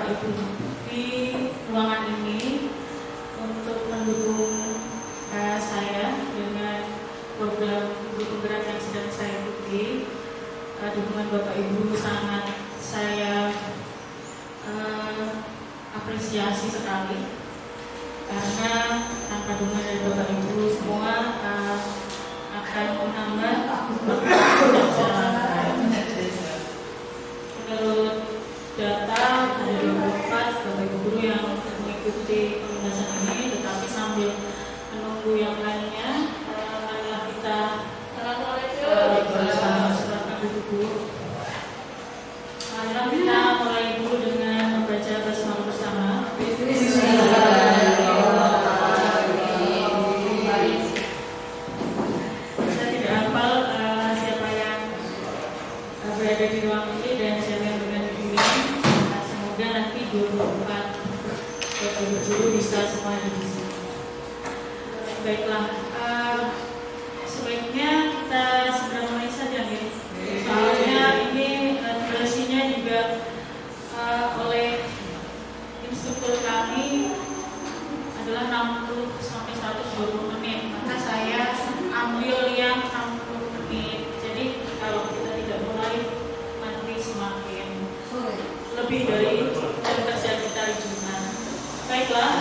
Bapak Ibu di ruangan ini untuk mendukung saya dengan program guru penggerak yang sedang saya ikuti. Dukungan Bapak Ibu sangat saya apresiasi sekali, karena tanpa dukungan dari Bapak Ibu semua akan menambah menurut data ada 24 Bapak Ibu guru yang mengikuti penugasan ini, tetapi sambil menunggu yang lainnya, marilah kita serahkan buku. Marilah kita mulai dulu dengan membaca basmalah bersama. Saya tidak hafal siapa yang berada di ruang ini dan siapa yang berada di sini. Semoga nanti 24 Bapak Ibu guru bisa semua di sini. Baiklah, sebaiknya kita segera mulai saja nih. Soalnya ini durasinya juga oleh instruktur kami adalah 60 sampai 120 menit. Maka saya ambil yang 60 menit. Jadi kalau kita tidak mulai nanti semakin lebih dari jam kerja kita ribuan. Baiklah,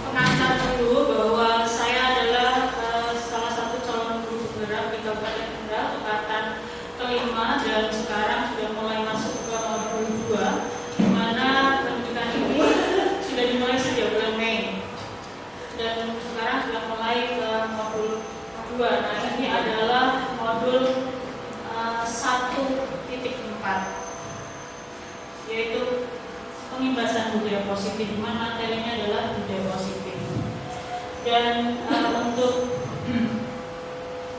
pengantar dulu bahwa saya adalah salah satu calon guru penggerak di Kabupaten Kendal, angkatan kelima, dan sekarang sudah mulai masuk ke modul 2, di mana pendidikan ini sudah dimulai sejak bulan Mei dan sekarang sudah mulai ke modul 2. Nah, ini adalah modul 1.4, yaitu pengimbasan budaya positif, di mana materinya adalah budaya positif. Dan untuk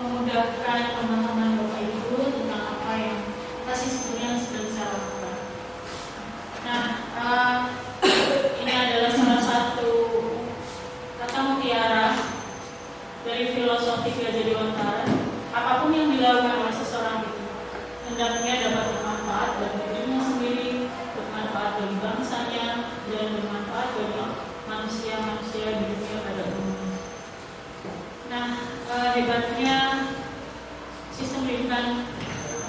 memudahkan teman-teman Bapak Ibu tentang apa yang sebetulnya sedang saya lakukan. Nah, ini adalah salah satu kata mutiara dari filosofi Ki Hajar Dewantara. Apapun yang dilakukan oleh seseorang itu hendaknya dapat bermanfaat bagi dirinya sendiri, bermanfaat bagi bangsanya, dan bermanfaat bagi manusia-manusia di dunia pada umumnya. Nah, hebatnya sistem pendidikan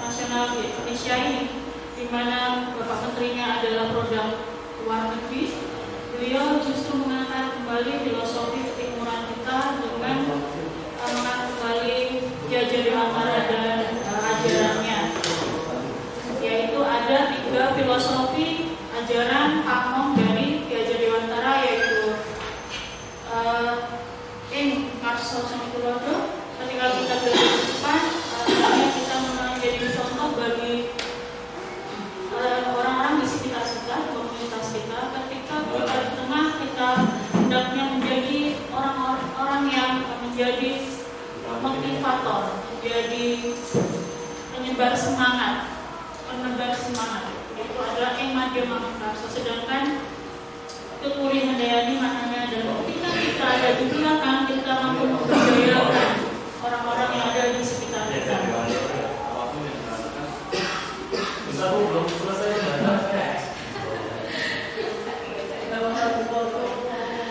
nasional di Indonesia ini, di mana Bapak Menterinya adalah produk luar negeri, beliau justru mengangkat kembali filosofi ketimuran kita dengan mengangkat kembali Ki Hajar Dewantara dan ajarannya, yaitu ada 3 filosofi ajaran pamong dari Ki Hajar Dewantara, yaitu Karso Samitulodo. Ketika kita belajar di depan, kita menjadi contoh bagi orang-orang di sekitar kita, komunitas kita. Ketika kita di tengah, kita hendaknya menjadi orang-orang yang menjadi motivator, menjadi penyebar semangat. Itu adalah Madya Mahakarso. Sedangkan Tuturi Handayani maknanya adalah ketika kita ada di belakang, kita mampu memberdayakan orang-orang yang ada di sekitar kita. Belum selesai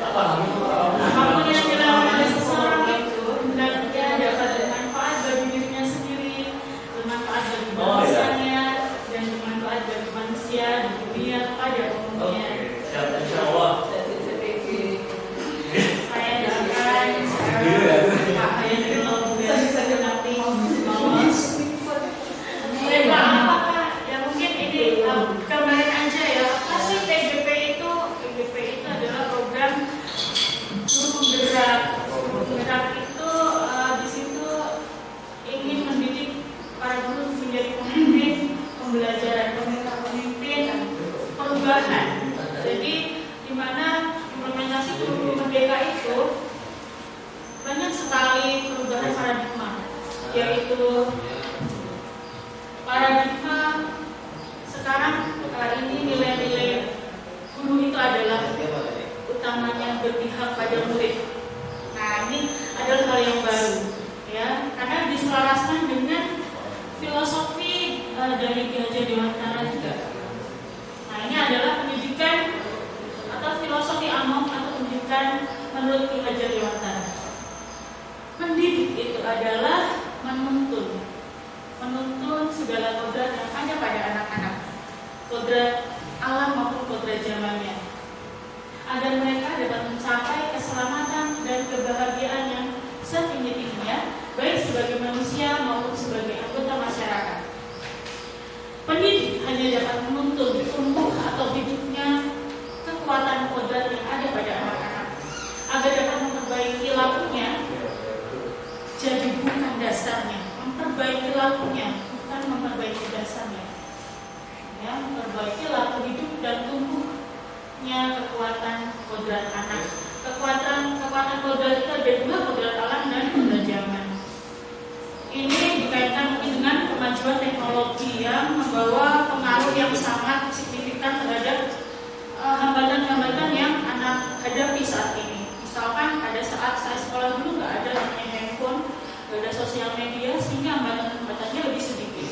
apapun yang dilakukan oleh seseorang itu hendaknya dapat bermanfaat bagi dirinya sendiri, bermanfaat bagi bangsanya, dan bermanfaat bagi manusia di dunia pada umumnya. Saya doakan apakah ya mungkin ini kemarin aja ya, apa sih PGP itu? PGP itu adalah program guru penggerak. Penggerak itu di situ ingin mendidik para guru menjadi pemimpin pembelajaran, pemimpin perubahan. Jadi di mana implementasi guru merdeka itu banyak sekali perubahan paradigma, yaitu paradigma sekarang ini nilai-nilai guru itu adalah utamanya berpihak pada murid. Nah, ini adalah hal yang baru, ya, karena diselaraskan dengan filosofi dari Ki Hajar Dewantara itu adalah menuntun segala kodrat yang ada pada anak-anak, kodrat alam maupun kodrat zamannya, agar mereka dapat mencapai keselamatan dan kebahagiaan yang setinggi-tingginya, baik sebagai manusia maupun sebagai anggota masyarakat. Pendidik hanya dapat menuntun tumbuh atau hidupnya kekuatan kodrat yang ada pada anak-anak, agar dapat memperbaiki lakunya, jadi bukan dasarnya. Memperbaiki lakunya, bukan memperbaiki dasarnya. Ya, memperbaiki laku hidup dan tumbuhnya kekuatan kodrat anak. Kekuatan kodrat itu ada dua, kodrat alam dan kodrat zaman. Ini dikaitkan mungkin dengan kemajuan teknologi yang membawa pengaruh yang sangat signifikan terhadap hambatan-hambatan yang anak hadapi saat ini. Misalkan pada saat saya sekolah dulu nggak ada namanya handphone, nggak ada sosial media, sehingga hambatan-hambatannya lebih sedikit.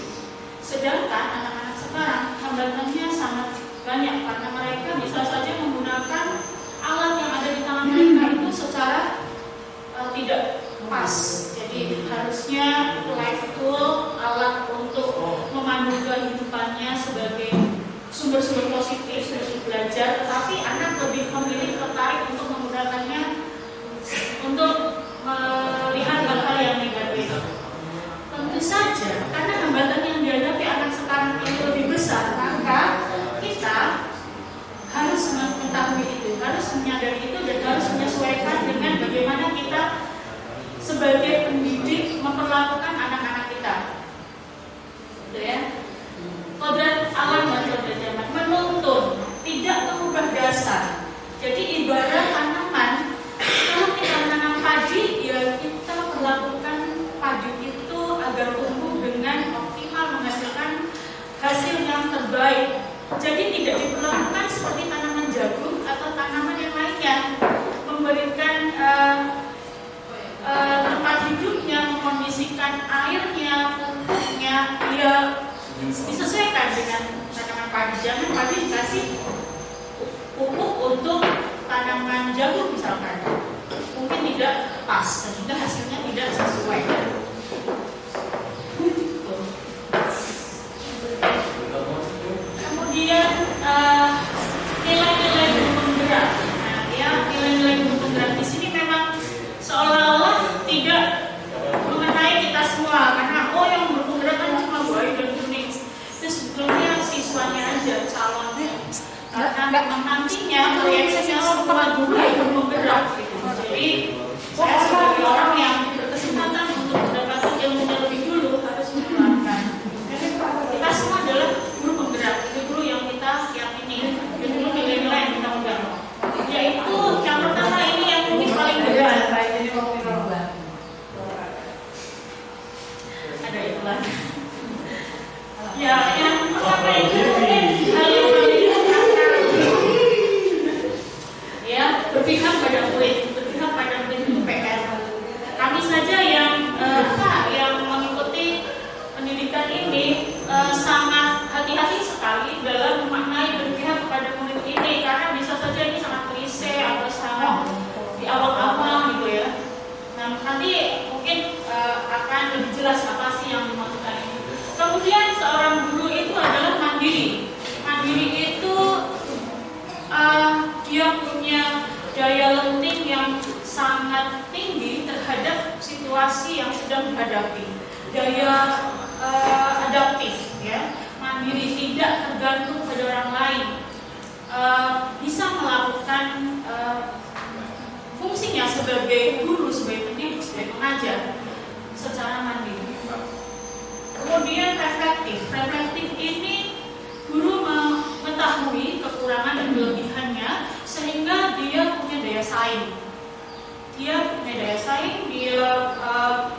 Sedangkan anak-anak sekarang hambatannya sangat banyak karena mereka bisa saja menggunakan alat yang ada di tangan mereka itu secara tidak pas. Jadi harusnya life tool, alat untuk memandu kehidupannya sebagai sumber-sumber positif, sumber belajar, tetapi anak lebih memilih tertarik untuk menggunakannya untuk melihat hal-hal yang negatif. Tentu saja, karena hambatan yang dihadapi anak sekarang ini lebih besar, maka kita harus mengetahui itu, harus menyadari itu, dan harus menyesuaikan dengan bagaimana kita sebagai pendidik memperlakukan anak-anak kita. Gitu ya. Kodrat alam dan kodrat zaman menuntun, tidak mengubah dasar. Jadi ibarat tanaman, kalau kita menanam padi, ya kita perlakukan padi itu agar tumbuh dengan optimal, menghasilkan hasil yang terbaik. Jadi tidak diperlakukan seperti tanaman jagung atau tanaman yang lainnya, memberikan tempat hidupnya, mengkondisikan airnya, pupuknya, ya disesuaikan dengan tanaman padi. Jangan padi dikasih pupuk untuk tanaman jagung misalkan, mungkin tidak pas sehingga hasilnya tidak sesuai. Kemudian nilai-nilai penggerak. Nah, ya nilai-nilai penggerak di sini memang seolah-olah tidak mengenai kita semua, karena yang berpenggerak kan cuma buaya dan kuning. Itu sebetulnya siswanya aja, calonnya. Karena memang nantinya proyeksinya semua guru yang berpenggerak gitu. Jadi saya sebagai orang yang berkesempatan untuk mendapatkan ilmunya lebih dulu harus menerapkan. Kita semua adalah guru penggerak, itu guru yang kita yakini, itu guru nilai-nilai yang kita pegang. Yaitu yang pertama ini yang mungkin paling berat. Ada itu lagi. Ya, yang pertama itu hal yang paling ya, berpihak pada murid, itu PR. Kami saja yang mengikuti pendidikan ini sangat hati-hati sekali dalam memaknai berpihak kepada murid ini, karena bisa saja ini sangat klise atau sangat di awal-awal gitu ya. Nah, nanti mungkin akan lebih jelas apa sih yang dimaksudkan ini. Kemudian seorang guru itu adalah mandiri. Mandiri itu dia punya daya lenting yang sangat tinggi terhadap situasi yang sedang dihadapi. Daya adaptif, ya. Mandiri, tidak tergantung pada orang lain. Bisa melakukan fungsinya sebagai guru, sebagai pendidik, sebagai pengajar secara mandiri. Kemudian reflektif. Reflektif ini guru mengetahui kekurangan dan kelebihannya sehingga dia punya daya saing. Dia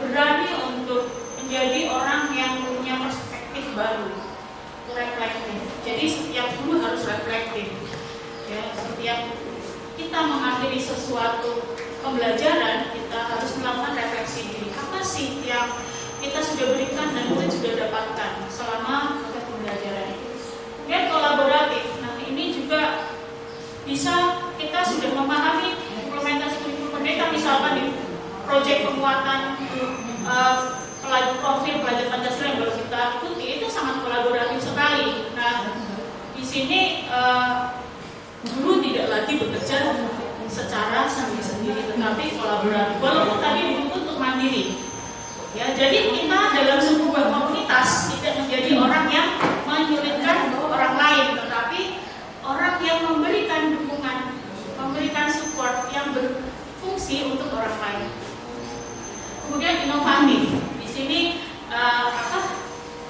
berani untuk menjadi orang yang punya perspektif baru. Reflektif. Jadi setiap guru harus reflektif. Ya, setiap kita mengakhiri sesuatu pembelajaran, kita harus melakukan refleksi diri. Apa sih yang kita sudah berikan dan kita sudah dapatkan selama proses pembelajaran itu. Kemudian kolaboratif. Nah, ini juga bisa kita sudah memahami implementasi kurikulum merdeka, misalkan di proyek penguatan profil pelajar Pancasila yang baru kita ikuti itu sangat kolaboratif sekali. Nah, di sini guru tidak lagi bekerja secara sendiri-sendiri, tetapi kolaboratif. Walaupun tadi dituntut untuk mandiri. Ya, jadi kita dalam sebuah komunitas tidak menjadi orang yang menyulitkan orang lain, tetapi orang yang memberikan dukungan, memberikan support yang berfungsi untuk orang lain. Kemudian inovatif. Di sini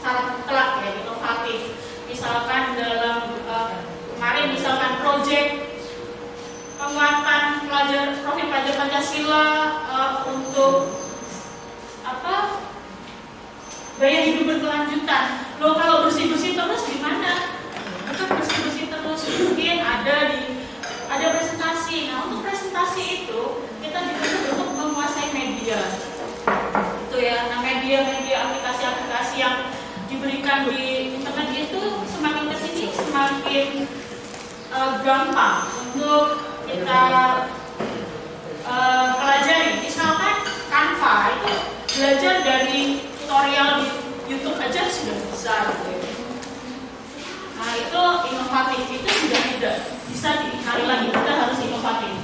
cara telak ya, inovatif. Misalkan dalam kemarin misalkan proyek penguatan profil pelajar Pancasila untuk gaya hidup berkelanjutan. Loh, kalau bersih-bersih terus gimana? Bukan bersih-bersih terus, mungkin ada presentasi. Nah, untuk presentasi itu kita dituntut untuk menguasai media. Itu ya, nah media aplikasi-aplikasi yang diberikan di internet itu semakin kesini semakin gampang untuk kita pelajari. Misalkan Canva itu belajar dari tutorial di YouTube aja sudah bisa gitu ya. Nah, itu inovatif, itu sudah tidak bisa dicari lagi, kita harus inovatif.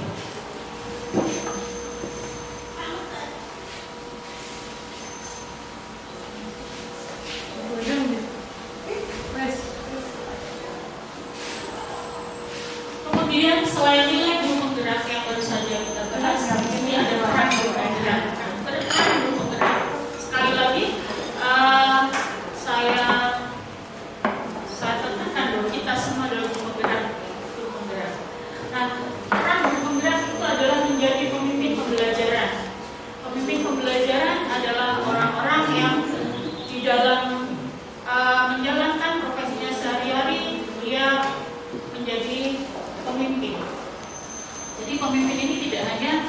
Kemudian selain nilai guru penggerak yang baru saja kita bahas, di sini ada peran guru penggerak. Peran guru penggerak. Sekali lagi, saya tekankan bahwa kita semua adalah guru penggerak. Nah, peran guru penggerak itu adalah menjadi pemimpin pembelajaran. Pemimpin pembelajaran adalah orang-orang yang di dalam menjalankan profesinya sehari-hari dia menjadi pemimpin. Jadi pemimpin ini tidak hanya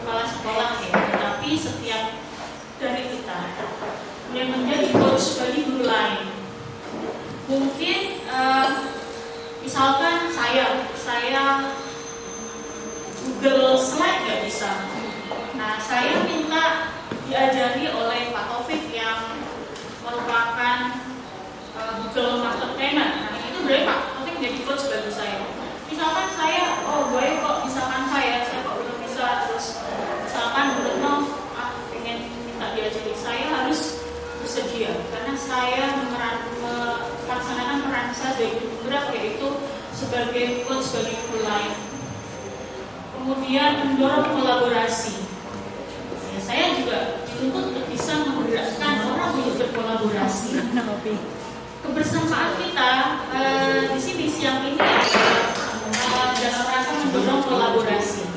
kepala sekolah ya, tetapi setiap dari kita. Kemudian menjadi coach bagi guru lain. Mungkin misalkan saya Google Slide nggak bisa. Nah, saya minta diajari oleh Pak Taufik yang merupakan Google Master Trainer. Nah, itu berarti Pak Taufik menjadi coach bagi saya. Misalkan saya, boleh kok, misalkan saya kok belum bisa, terus misalkan belum pengen minta diajari, saya harus bersedia karena saya melaksanakan peran saya sebagai guru penggerak, yaitu sebagai coach bagi guru lain. Kemudian mendorong kolaborasi. Ya, saya juga dituntut untuk bisa menggerakkan orang untuk berkolaborasi. Kebersamaan kita di sini siang ini dalam rangka mendorong kolaborasi.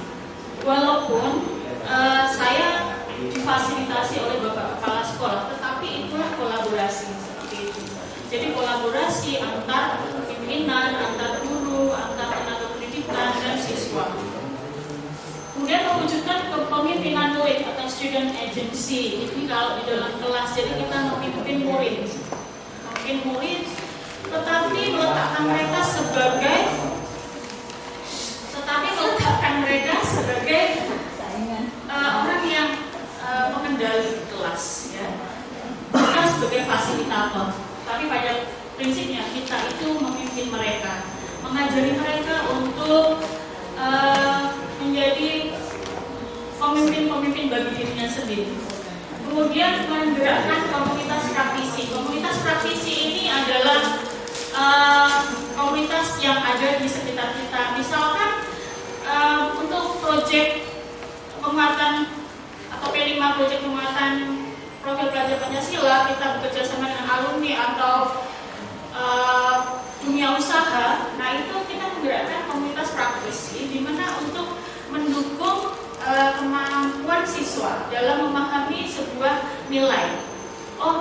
Walaupun saya difasilitasi oleh Bapak Kepala Sekolah, tetapi itulah kolaborasi seperti itu. Jadi kolaborasi antar pimpinan, antar guru, antar tenaga pendidikan dan siswa. Kemudian mewujudkan kepemimpinan murid atau student agency. Ini kalau di dalam kelas, jadi kita memimpin murid, tetapi meletakkan mereka sebagai orang yang mengendali kelas, ya. Bukan sebagai fasilitator, tapi pada prinsipnya kita itu memimpin mereka, mengajari mereka untuk menjadi pemimpin bagi dirinya sendiri. Kemudian menggerakkan komunitas praktisi. Komunitas praktisi ini adalah komunitas yang ada di sekitar kita. Misalkan untuk proyek penguatan atau P5 proyek penguatan profil pelajar Pancasila, kita bekerja sama dengan alumni atau dunia usaha. Nah, itu kita menggerakkan komunitas praktisi di mana untuk mendukung kemampuan siswa dalam memahami sebuah nilai.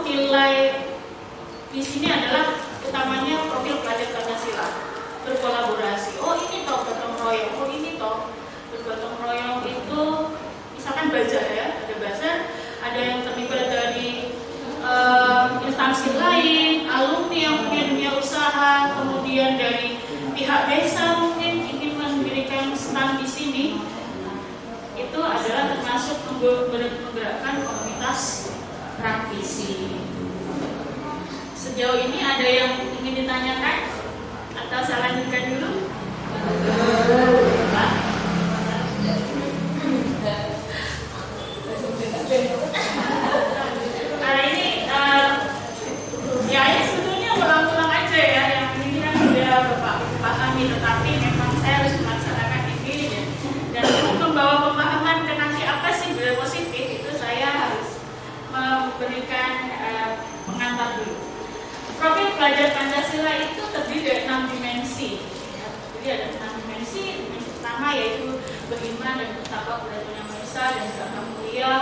Nilai di sini adalah utamanya profil pelajar Pancasila, berkolaborasi. Ini toh gotong royong. Ini toh bergotong royong itu misalkan bazar ya, ada bazar, ada yang terlibat dari instansi lain, alumni yang punya dunia usaha, kemudian dari pihak desa mungkin ingin mendirikan stand di sini. Itu adalah termasuk menggerakkan komunitas praktisi. Sejauh ini ada yang ingin ditanyakan atau saya lanjutkan dulu? Karena ini ya ini sebetulnya ulang-ulang aja ya, yang ini kan sudah Bapak pahami, tetapi memang saya harus melaksanakan ini ya. Dan untuk membawa pemahaman ke nanti apa sih budaya positif, itu saya harus memberikan pengantar dulu. Profil pelajar Pancasila itu terdiri dari 6 dimensi. Ya. Jadi ada 6 dimensi. Dimensi pertama yaitu beriman dan bertakwa kepada Tuhan Yang Maha Esa dan beragama mulia.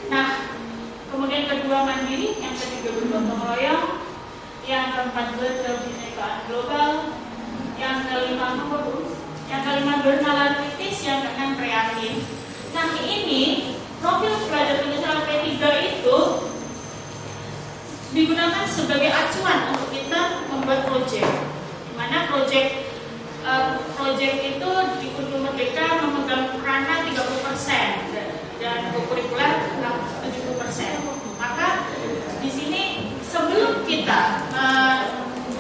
Nah, kemudian kedua mandiri, yang ketiga bergotong royong, yang keempat berkebinekaan global, yang kelima apa Bu? Yang kelima bernalar kritis, yang keenam kreatif. Nah, ini profil pelajar Pancasila P3 itu digunakan sebagai acuan untuk kita membuat proyek. Di mana proyek itu di Kudu Merdeka memegang peranan 30% dan kurikuler 70%. Maka di sini sebelum kita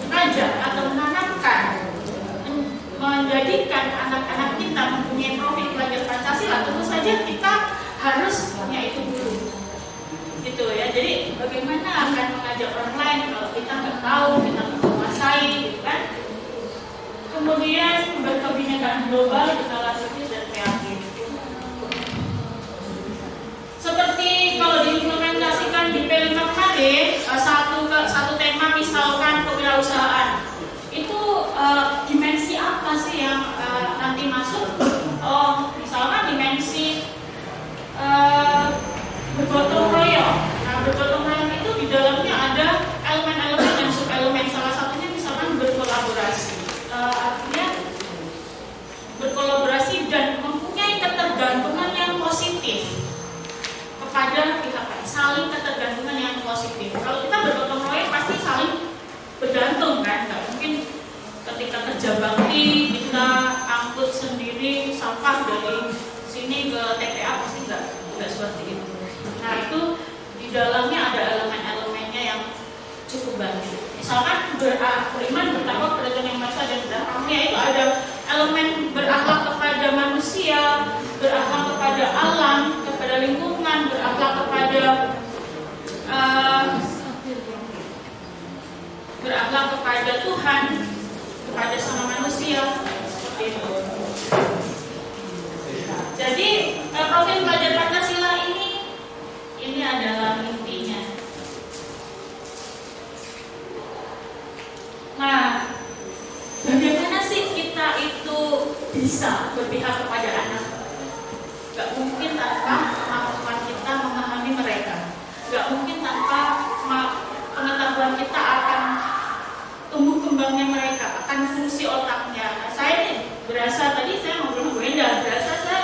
mengajak atau menanamkan, menjadikan anak-anak kita mempunyai profil pelajar Pancasila, tentu saja kita harus punya itu dulu. Gitu ya. Jadi bagaimana akan mengajak orang lain kalau kita nggak tahu, kita nggak menguasai, gitu kan? Kemudian berkebinekaan global, bernalar kritis dan kreatif. Seperti kalau diimplementasikan di P5 kemarin, satu tema misalkan kewirausahaan, itu dimensi apa sih yang nanti masuk? Oh, misalkan dimensi bergotong royong. Nah, bergotong royong itu di dalamnya ada elemen-elemen dan subelemen. Salah satunya misalkan berkolaborasi. Artinya berkolaborasi dan mempunyai ketergantungan yang positif kepada pihak lain, saling ketergantungan yang positif. Kalau kita bergotong royong pasti saling bergantung kan, nggak mungkin ketika kerja bakti kita angkut sendiri sampah dari sini ke TPA, pasti nggak seperti itu. Nah, itu di dalamnya ada elemen-elemennya yang cukup banyak. Misalkan beriman, bertakwa kepada Tuhan Yang Maha Esa dan beragama mulia, itu ada elemen berakhlak kepada manusia, berakhlak kepada alam, kepada lingkungan, berakhlak kepada Tuhan, kepada sama manusia, seperti itu. Jadi profil pelajar Pancasila ini adalah intinya. Nah, bagaimana sih kita itu bisa berpihak kepada anak? Gak mungkin tanpa kemampuan kita memahami mereka. Gak mungkin tanpa pengetahuan kita akan tumbuh kembangnya mereka, akan fungsi otaknya. Nah, saya nih berasa tadi saya ngobrol Bu Endah, berasa saya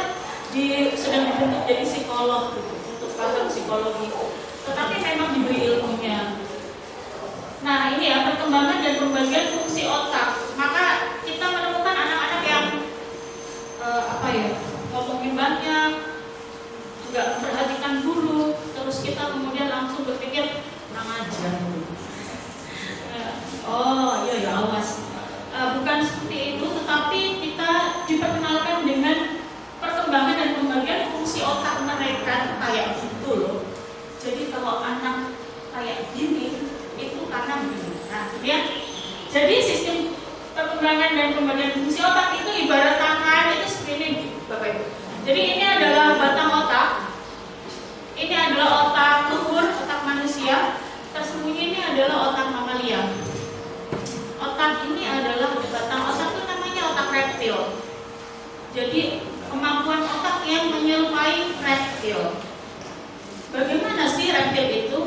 sedang dibentuk jadi psikolog gitu, untuk paham psikologi. Tetapi memang diberi ilmunya. Nah, ini ya perkembangan dan pembagian fungsi otak. Maka kita menemukan anak-anak yang ngomongin banyak, nggak memperhatikan guru, terus kita kemudian langsung berpikir kurang ajar. Oh iya ya, awas. Bukan seperti itu, tetapi kita diperkenalkan dengan perkembangan dan pembagian fungsi otak mereka kayak gitu loh. Jadi kalau anak kayak gini itu karena begini. Nah, lihat. Jadi sistem perkembangan dan pembagian fungsi otak itu ibarat tangan, itu seperti ini, Bapak Ibu. Jadi ini adalah batang otak. Ini adalah otak luhur, otak manusia. Tersembunyi ini adalah otak mamalia. Otak ini adalah batang otak itu namanya otak reptil. Jadi kemampuan otak yang menyerupai reptil. Bagaimana sih reptil itu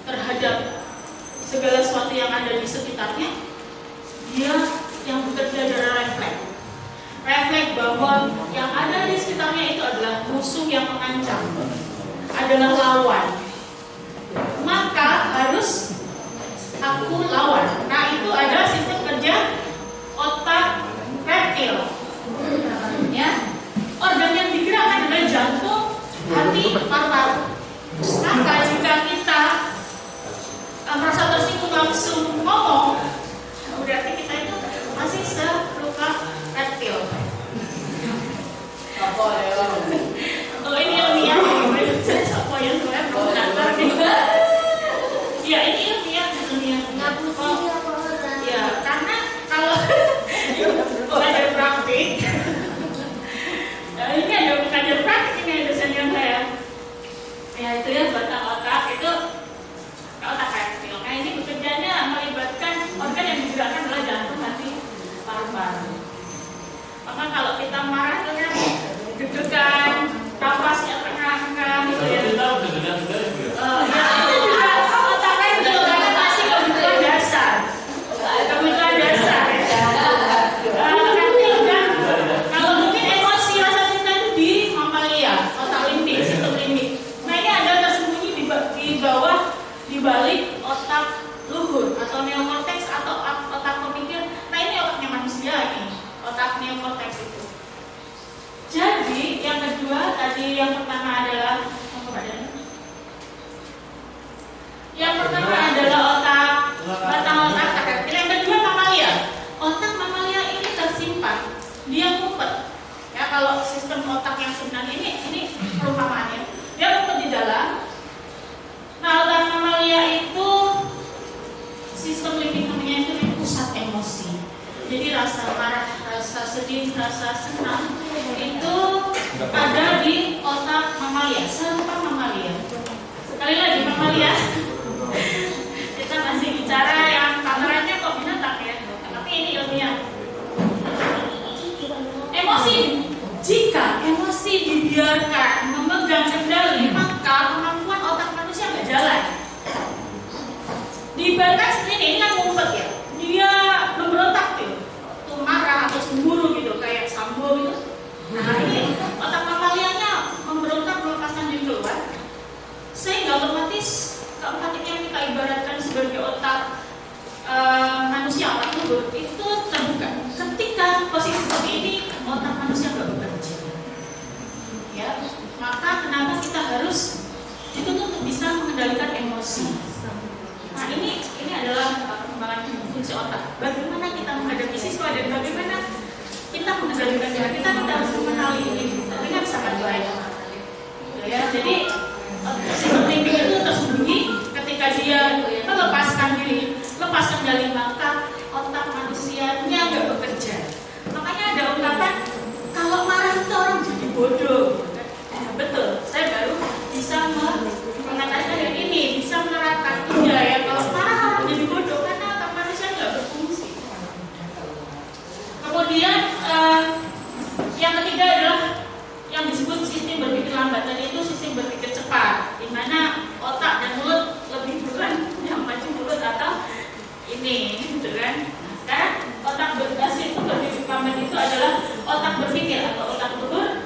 terhadap segala sesuatu yang ada di sekitarnya? Dia yang bekerja dari refleks. Refleks bahwa yang ada di sekitarnya itu adalah musuh yang mengancam, adalah lawan. Maka harus aku lawan. Nah, itu adalah sistem kerja otak reptil. Ya. Organ yang digerakkan adalah jantung, hati, paru-paru. Maka jika Oh ini ilmiah, siapa yang sebenarnya provokator nih? Ya ini ilmiah. Ya karena kalau belajar praktik, ini ada belajar praktik ini dosennya saya. Ya itu ya batang otak itu otak reptil. Nah ini bekerjanya melibatkan organ yang digerakkan adalah jantung, hati, paru-paru. Maka kalau kita marah itu kan deg-degan, nafasnya terengah-engah gitu ya. Kita udah dengar-dengar ya, Bu ya? Ya itu juga otak reptil karena masih kebutuhan dasar. Kebutuhan dasar ya. Reptil kan kalau mungkin emosi rasa cinta itu di mamalia, otak limbik, sistem limbik. Nah ini ada tersembunyi di bawah, di balik otak luhur atau neokortex atau otak pemikir. Nah ini otaknya manusia ini, otak neokortex itu. Jadi yang kedua tadi yang pertama adalah otak batang otak reptil. Yang kedua mamalia. Otak mamalia ini tersimpan, dia ngumpet. Ya kalau sistem otak yang sebenarnya ini perumpamaannya, dia ngumpet di dalam. Nah otak mamalia itu sistem limbik namanya itu pusat emosi. Jadi rasa marah, rasa sedih, rasa senang itu ada di otak mamalia, serta mamalia. Sekali lagi mamalia. Kita masih bicara yang kameranya kok binatang ya, tapi ini ilmiah. Emosi, jika emosi dibiarkan memegang kendali, maka kemampuan otak manusia nggak jalan. Dibiarkan seperti ini kan ngumpet ya, dia memberontak tuh marah atau cemburu gitu kayak Sambo gitu. Nah ini otak mamalianya memberontak melepaskan diri keluar, sehingga otomatis keempatnya kita ibaratkan sebagai otak manusia, otak luhur itu terbuka. Ketika posisi seperti ini otak manusia nggak bekerja, ya maka kenapa kita harus dituntut untuk bisa mengendalikan emosi. Nah ini adalah perkembangan fungsi otak. Bagaimana kita menghadapi siswa dan bagaimana kita mengendalikan diri kita harus mengenali ini dengan sangat baik. Ya, jadi sistem limbik itu tersembunyi ketika dia melepaskan diri, lepas kendali, maka otak manusianya nggak bekerja. Makanya ada ungkapan kalau marah itu orang jadi bodoh. Ya, betul. Saya baru bisa mengatakan yang ini, bisa menerapkan tidak ya. Kalau marah orang jadi bodoh karena otak manusia nggak berfungsi. Kemudian yang ketiga adalah yang disebut sistem berpikir lambat. Tadi itu sistem berpikir cepat, di mana otak dan mulut lebih duluan yang maju mulut atau ini, gitu kan? Sekarang otak berbasis itu berpikir lambat itu adalah otak berpikir atau otak luhur.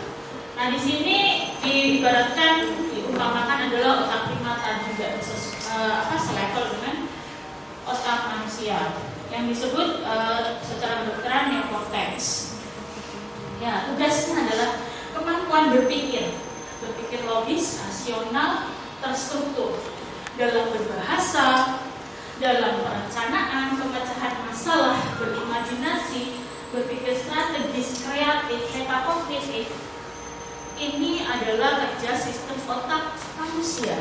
Nah di sini diibaratkan diumpamakan adalah otak primata juga selevel dengan otak manusia yang disebut secara kedokteran neokortex. Ya tugasnya adalah kemampuan berpikir logis, rasional, terstruktur dalam berbahasa, dalam perencanaan, pemecahan masalah, berimajinasi, berpikir strategis, kreatif, metakognitif. Ini adalah kerja sistem otak manusia.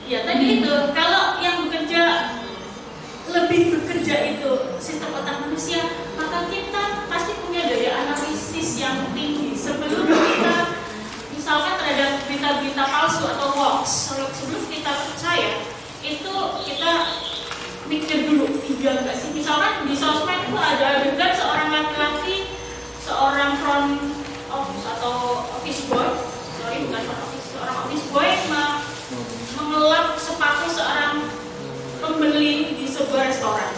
Ya tadi itu, kalau yang lebih bekerja itu sistem otak manusia, maka kita pasti punya daya analisis yang tinggi. Sebelum kita misalkan terhadap berita-berita palsu atau hoax, sebelum kita percaya, itu kita mikir dulu, tiga enggak sih? Misalkan di sosmed itu ada adegan seorang laki-laki, seorang front office atau office boy, seorang office boy mengelap sepatu seorang pembeli di sebuah restoran.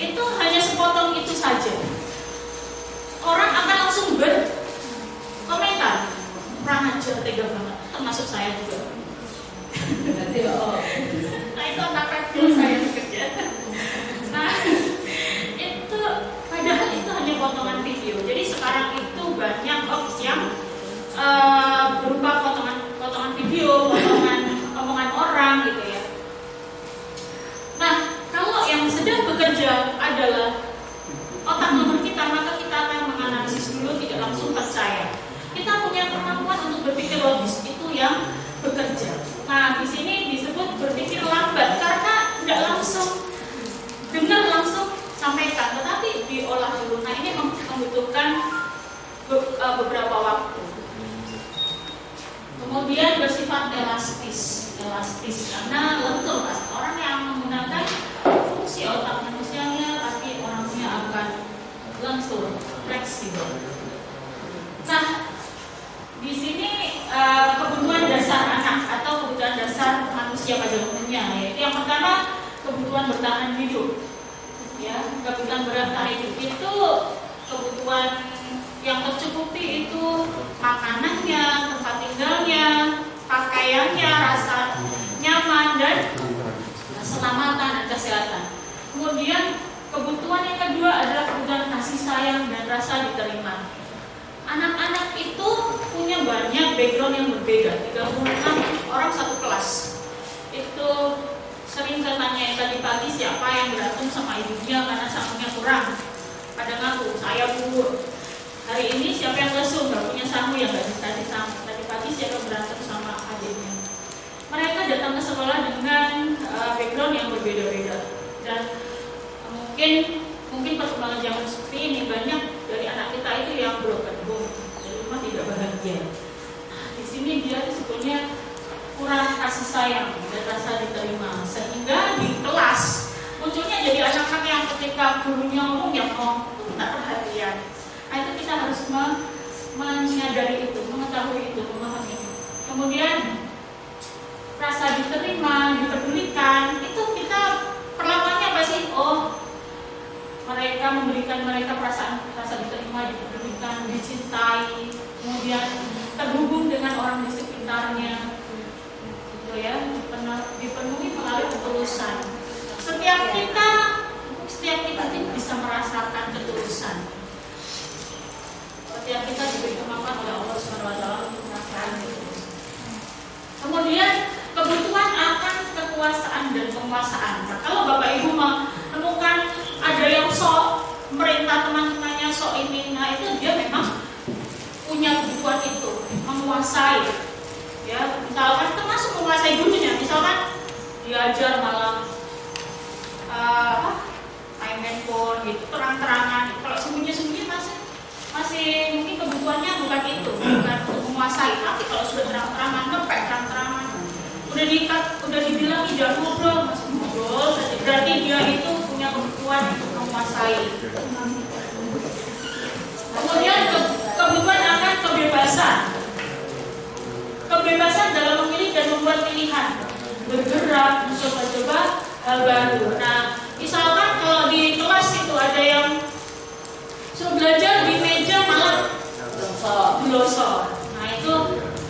Itu hanya sepotong itu saja. Orang akan langsung berkomentar, kurang ajar, tega banget, termasuk saya juga. Nah itu otak reptil saya bekerja. Nah itu padahal itu hanya potongan video. Jadi sekarang itu banyak hoax yang berupa potongan video, potongan omongan orang gitu ya. Nah kalau yang sedang bekerja adalah otak luhur kita, maka kita akan menganalisis dulu, tidak fisiologis itu yang bekerja. Nah, di sini disebut berpikir lambat karena tidak langsung dengar langsung sampaikan, tetapi diolah dulu. Nah, ini membutuhkan beberapa waktu. Kemudian bersifat elastis karena lentur. Orang yang menggunakan fungsi otak manusianya pasti orangnya akan lentur, fleksibel. Nah, di sini kebutuhan dasar anak atau kebutuhan dasar manusia pada umumnya, yaitu yang pertama kebutuhan bertahan hidup. Ya, kebutuhan bertahan hidup itu kebutuhan yang tercukupi itu makanannya, tempat tinggalnya, pakaiannya, rasa nyaman dan keselamatan dan kesehatan. Kemudian kebutuhan yang kedua adalah kebutuhan kasih sayang dan rasa diterima. Anak-anak itu punya banyak background yang berbeda. 36 orang satu kelas. Itu sering saya tanya tadi pagi siapa yang berantem sama ibunya karena sangunya kurang. Pada ngaku, saya Bu. Hari ini siapa yang lesu, gak punya sangu yang gak dikasih sangu. Tadi pagi siapa berantem sama adiknya. Mereka datang ke sekolah dengan background yang berbeda-beda. Dan mungkin perkembangan zaman seperti ini banyak dari anak kita itu yang broken home, dari rumah tidak bahagia. Nah, di sini dia sebetulnya kurang kasih sayang dan rasa diterima, sehingga di kelas munculnya jadi anak-anak yang ketika gurunya ngomong ya tak perhatian. Nah, itu kita harus menyadari itu, mengetahui itu, memahami. Kemudian rasa diterima, dipedulikan, itu kita perlakuannya apa sih? Mereka memberikan mereka perasaan rasa diterima, dipedulikan, dicintai, kemudian terhubung dengan orang di sekitarnya, gitu ya, dipenuhi melalui ketulusan. Setiap kita bisa merasakan ketulusan. Setiap kita diberi kemampuan oleh Allah SWT untuk merasakan ketulusan. Kemudian kebutuhan akan kekuasaan dan penguasaan. Nah, kalau Bapak Ibu menemukan ada yang sok merintah teman-temannya sok ini, nah itu dia memang punya kebutuhan itu, menguasai. Ya, misalkan termasuk menguasai gurunya, misalkan diajar malah main handphone gitu, terang-terangan. Kalau sembunyi-sembunyi masih mungkin kebutuhannya bukan itu, bukan untuk menguasai. Tapi kalau sudah terang-terangan, ngepek terang-terangan, udah dibilang tidak ngobrol, masih ngobrol, berarti dia itu punya kebutuhan untuk menguasai. Kemudian kebutuhan akan kebebasan. Kebebasan dalam memilih dan membuat pilihan, bergerak, mencoba-coba hal baru. Nah, misalkan kalau di kelas itu ada yang suruh belajar di meja malah glosor. Nah,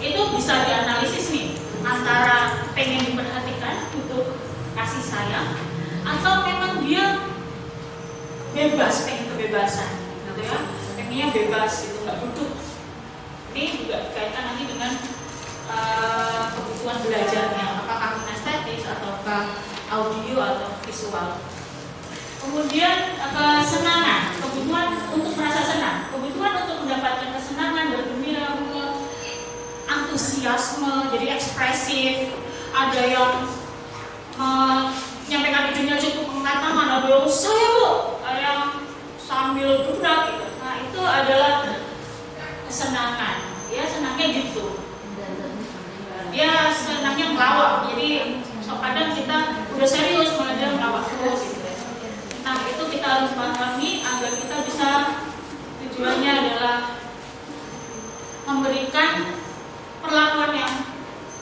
itu bisa dianalisis nih, antara pengen diperhatikan, butuh kasih sayang, atau memang dia bebas, pengen kebebasan, gitu ya, pengennya bebas, gitu, nggak butuh. Ini juga dikaitkan nanti dengan kebutuhan belajarnya, apakah kinestetis ataukah audio atau visual. Kemudian kesenangan, kebutuhan untuk merasa senang, kebutuhan untuk mendapatkan kesenangan, bergembira, antusiasme, jadi ekspresif. Ada yang menyampaikan idenya cukup mengatakan, ada yang saya Bu, ada yang sambil gerak gitu. Nah, itu adalah kesenangan. Ya, senangnya gitu. Ya, senangnya melawak. Jadi kadang kita udah serius malah dia melawak terus gitu. Nah, itu kita harus pahami agar kita bisa, tujuannya adalah memberikan perlakuan yang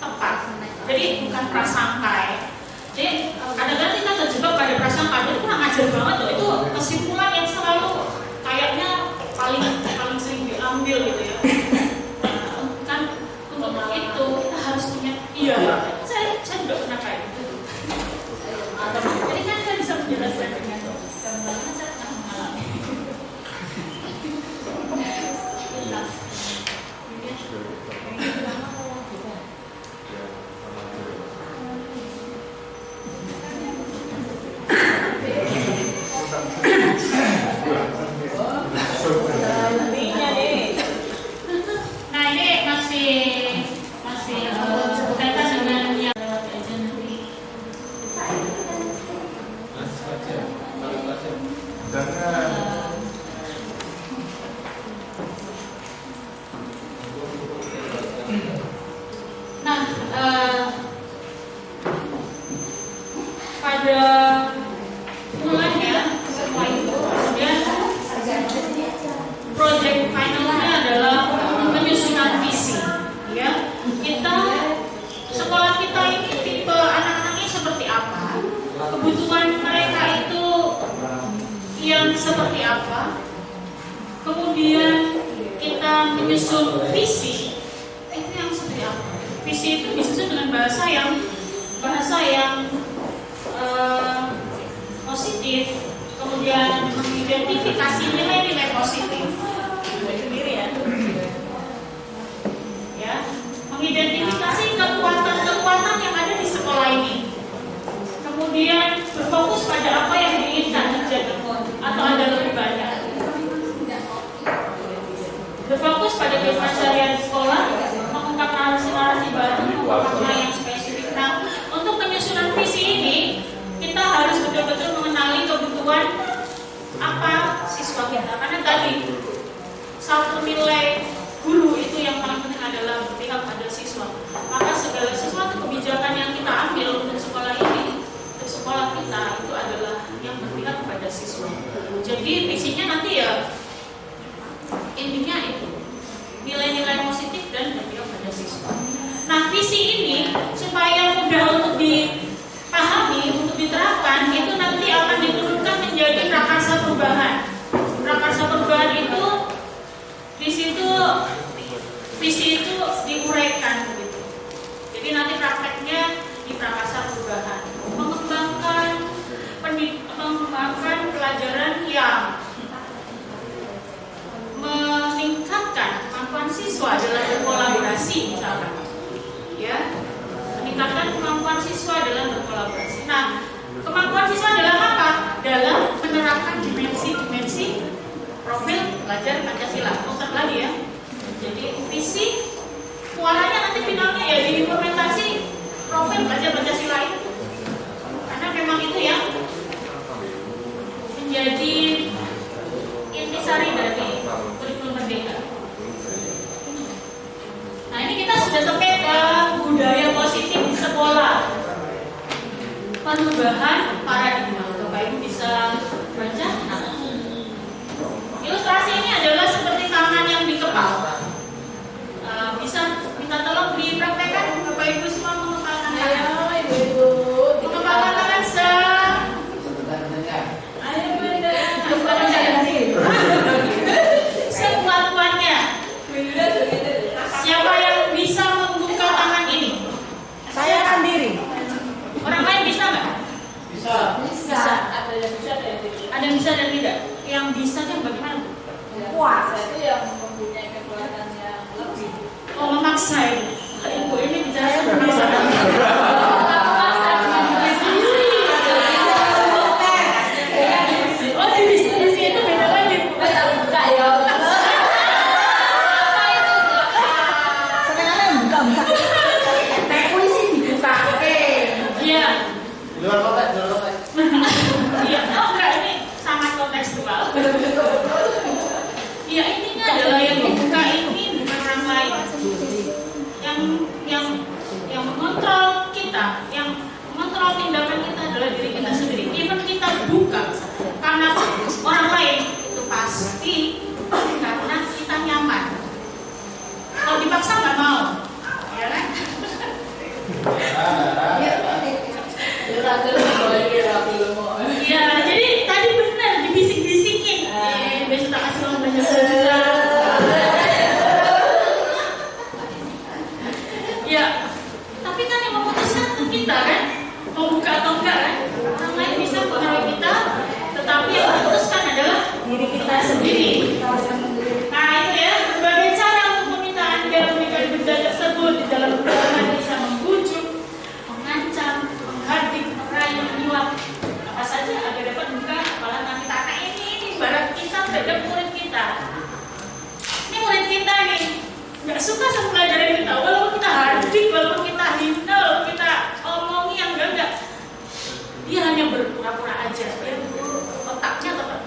tepat. Jadi bukan prasangka ya. Jadi kadang-kadang kita terjebak pada prasangka, itu kurang ajar banget loh. Itu kesimpulan yang selalu kayaknya paling sering diambil gitu ya. Kan untuk itu kita harus punya, iya, saya juga pernah kayak gitu. Jadi kan saya bisa menjelaskan dengan gambaran, saya pernah mengalami. Nah, pada mulanya semua itu kemudian project finalnya adalah penyusunan visi. Ya, kita sekolah kita ini tipe anak-anaknya seperti apa, kebutuhan mereka itu yang seperti apa, kemudian kita menyusun visi itu yang seperti apa. Visi itu disusun dengan bahasa yang positif, kemudian mengidentifikasi nilai-nilai positif sendiri ya, mengidentifikasi kekuatan yang ada di sekolah ini, kemudian berfokus pada apa yang diinginkan terjadi atau ada lebih banyak, berfokus pada keseharian sekolah, mengungkapkan narasi-narasi baru, mengungkapkan yang spesifik. Nah, untuk penyusunan visi ini kita harus betul-betul mengenali kebutuhan apa siswa kita, karena tadi satu nilai guru itu yang paling penting adalah berpihak pada siswa. Maka segala sesuatu kebijakan yang kita ambil untuk sekolah ini, untuk sekolah kita itu adalah yang berpihak pada siswa. Jadi visinya nanti ya intinya itu nilai-nilai positif dan berpihak pada siswa. Nah, visi ini supaya mudah untuk dipahami, untuk diterapkan, itu nanti akan diturunkan menjadi prakarsa perubahan. Prakarsa perubahan itu di situ visi itu diuraikan begitu. Jadi nanti prakteknya di prakarsa perubahan, mengembangkan pelajaran yang meningkatkan kemampuan siswa dalam berkolaborasi misalkan. Ya, meningkatkan kemampuan siswa dalam berkolaborasi. Nah, kemampuan siswa dalam apa? Dalam menerapkan dimensi-dimensi profil belajar Pancasila. Ulang lagi ya. Jadi visi muaranya nanti finalnya ya diimplementasi profil belajar Pancasila itu. Karena memang itu yang menjadi intisari dari kurikulum merdeka. Nah, ini kita sudah sampai ke budaya positif di sekolah. Perubahan paradigma. Bapak Ibu bisa baca. Nah, ilustrasi ini adalah seperti tangan yang dikepal. Bisa minta tolong dipraktekkan Bapak Ibu semua mengepalkan tangan. Mengepalkan tangan sekuat-kuatnya. Siapa yang bisa membuka tangan ini? Saya sendiri. Orang lain bisa nggak? Bisa. Ada yang bisa, ada yang tidak. Ada yang bisa dan tidak. Yang bisa yang bagaimana? Puas. Itu yang mempunyai kekuatan yang lebih. Oh, memaksa ini. Ibu ini bicara Saya memaksa. Oh, di diskusi itu beda lagi. Buka ya. Sekarang buka. Puisi dibuka. Iya. Luar konteks, luar konteks. Iya, oh enggak, ini sangat kontekstual. Iya, intinya adalah yang dibuka ini bukan orang lain. Yang mengontrol kita, yang mengontrol tindakan kita adalah diri kita sendiri. Even kita buka karena orang lain itu pasti karena kita nyaman. Kalau dipaksa nggak mau, ya kan? Iya, jadi tadi benar dibisik-bisikin. Besok tak kasih uang banyak juta. Ya, tapi kan yang memutuskan itu kita kan, mau buka atau enggak kan? Orang lain bisa mempengaruhi kita, tetapi yang memutuskan adalah diri kita sendiri. Nah itu ya, berbagai cara untuk meminta Anda memberikan benda tersebut di dalam perjalanan bisa membujuk, mengancam, menghardik, merayu, menyuap, apa saja agar dapat membuka kepala kaki ini barang kita terhadap murid kita. Ini murid kita nih, nggak suka sama pelajaran kita, walaupun kita hardik, walaupun kita hina, walaupun kita omongi yang enggak, dia hanya berpura-pura aja, ya. Otaknya tetap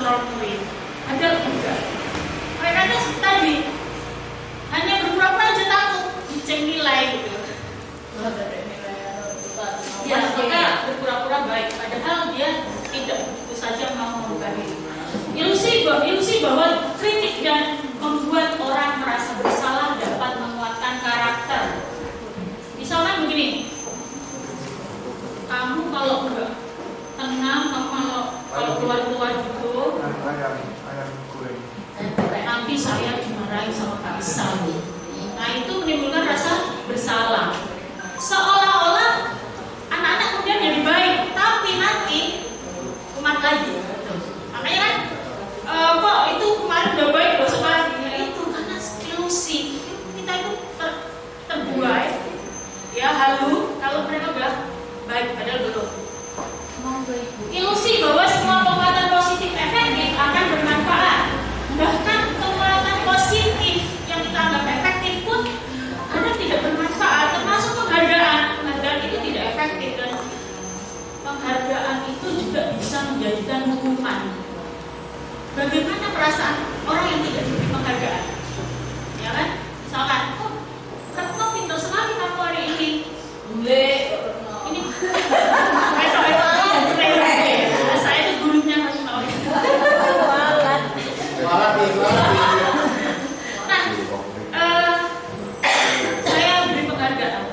mengontrol murid. Padahal enggak. Mereka tuh tadi hanya berpura-pura aja takut dicek nilai gitu. Ya, mereka berpura-pura baik, padahal dia tidak begitu saja mau membuka diri. Ilusi bahwa kritik dan membuat orang merasa bersalah dapat menguatkan karakter. Misalnya begini, kamu kalau enggak tenang, kamu kalau keluar gitu, nanti saya dimarahi sama Kak Isa. Nah, itu menimbulkan rasa bersalah. Seolah-olah anak-anak kemudian jadi baik, tapi nanti kumat lagi. Makanya kan, kok itu kemarin udah baik, kok sekarang ya itu karena ilusi. Kita itu terbuai, ya halu kalau mereka udah baik, padahal belum. Ilusi bahwa semua penguatan positif efektif akan bermanfaat. Bahkan penguatan positif yang kita anggap efektif pun kadang tidak bermanfaat, termasuk penghargaan. Penghargaan itu tidak efektif dan penghargaan itu juga bisa menjadikan hukuman. Bagaimana perasaan orang yang tidak diberi penghargaan? Ya kan? Misalkan, kamu pintar sekali kamu hari ini. Ini saya itu gurunya harus tahu. Nah, saya beri penghargaan.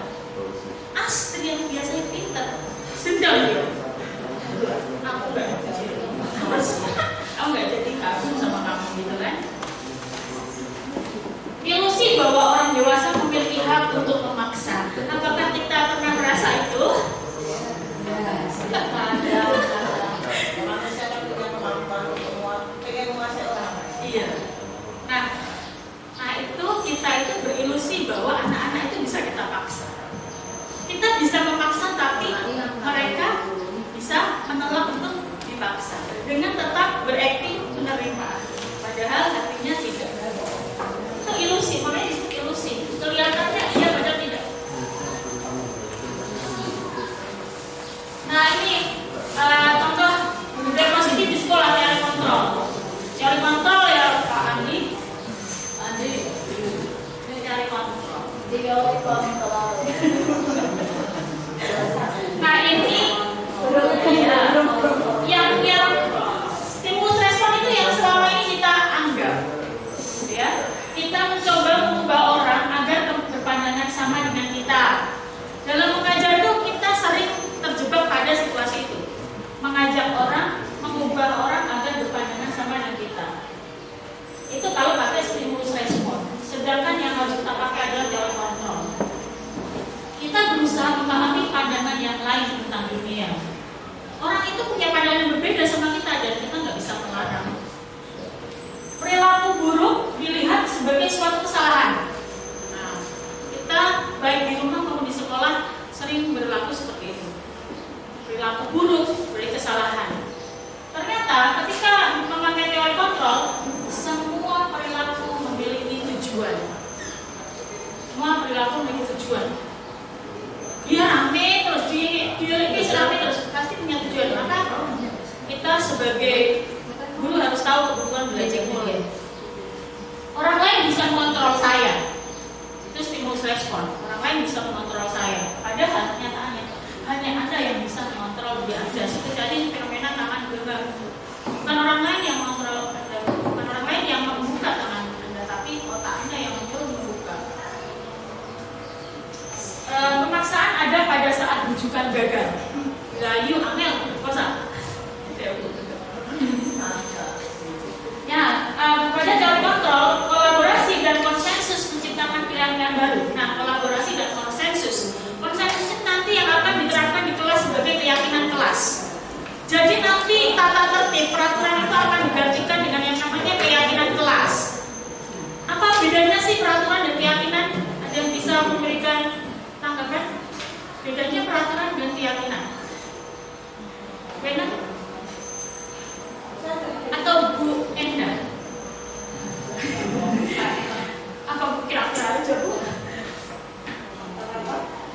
Astri yang biasanya pintar, sedang dia. Aku nggak jadi kagum sama kamu gitu kan? Ilusi bahwa orang dewasa memiliki hak untuk memaksa. Apakah kita pernah merasa itu? Manusia kan punya kemampuan untuk pengen menguasai orang. Iya. Nah itu kita itu berilusi bahwa anak-anak itu bisa kita paksa. Kita bisa memaksa, tapi mereka bisa menolak untuk dipaksa dengan tetap berakting penerimaan. Padahal hatinya tidak. Itu ilusi, makanya disebut ilusi. Kelihatannya iya, padahal tidak. Nah ini contoh budaya positif di sekolah, teori kontrol. Teori kontrol ya Pak Andi. Ini teori kontrol. Nah ini yang stimulus respon itu yang selama ini kita anggap, ya. Kita mencoba mengubah orang agar berpandangan sama dengan kita. Dalam mengajar itu kita sering terjebak pada situasi itu, mengajak orang, mengubah orang agar berpandangan sama dengan kita. Itu kalau pakai stimulus respon. Sedangkan yang harus kita pakai adalah teori kontrol. Kita berusaha memahami pandangan yang lain tentang dunia. Orang itu punya pandangan yang berbeda sama kita dan kita nggak bisa melarang. Perilaku buruk dilihat sebagai suatu kesalahan. Nah, kita baik di rumah maupun di sekolah sering berlaku seperti itu. Perilaku buruk berarti kesalahan. Ternyata ketika memakai teori kontrol, semua perilaku memiliki tujuan. Semua perilaku memiliki tujuan. Dia rame terus, dia rame terus, pasti punya tujuan. Maka kita sebagai guru harus tahu kebutuhan belajarnya dia. Orang lain bisa mengontrol saya, itu stimulus respon. Orang lain bisa mengontrol saya. Padahal kenyataannya hanya Anda yang bisa mengontrol diri Anda. Seperti fenomena tangan genggam. Bukan orang lain yang mengontrol Anda, bukan orang lain yang membuka tangan Anda, tapi otak Anda yang menyuruh membuka. Pemaksaan ada pada saat rujukan gagal. Layu angel kosa. Ya, pada teori kontrol, kolaborasi dan konsensus menciptakan pilihan yang baru. Nah, kolaborasi dan konsensus itu nanti yang akan diterapkan di kelas sebagai keyakinan kelas. Jadi nanti tata tertib peraturan itu akan digantikan dengan yang namanya keyakinan kelas. Apa bedanya sih peraturan dan keyakinan? Ada yang bisa memberikan tanggapan? Bedanya peraturan dan keyakinan? Benar? Atau Bu Enda? Apa kira-kira aja Bu?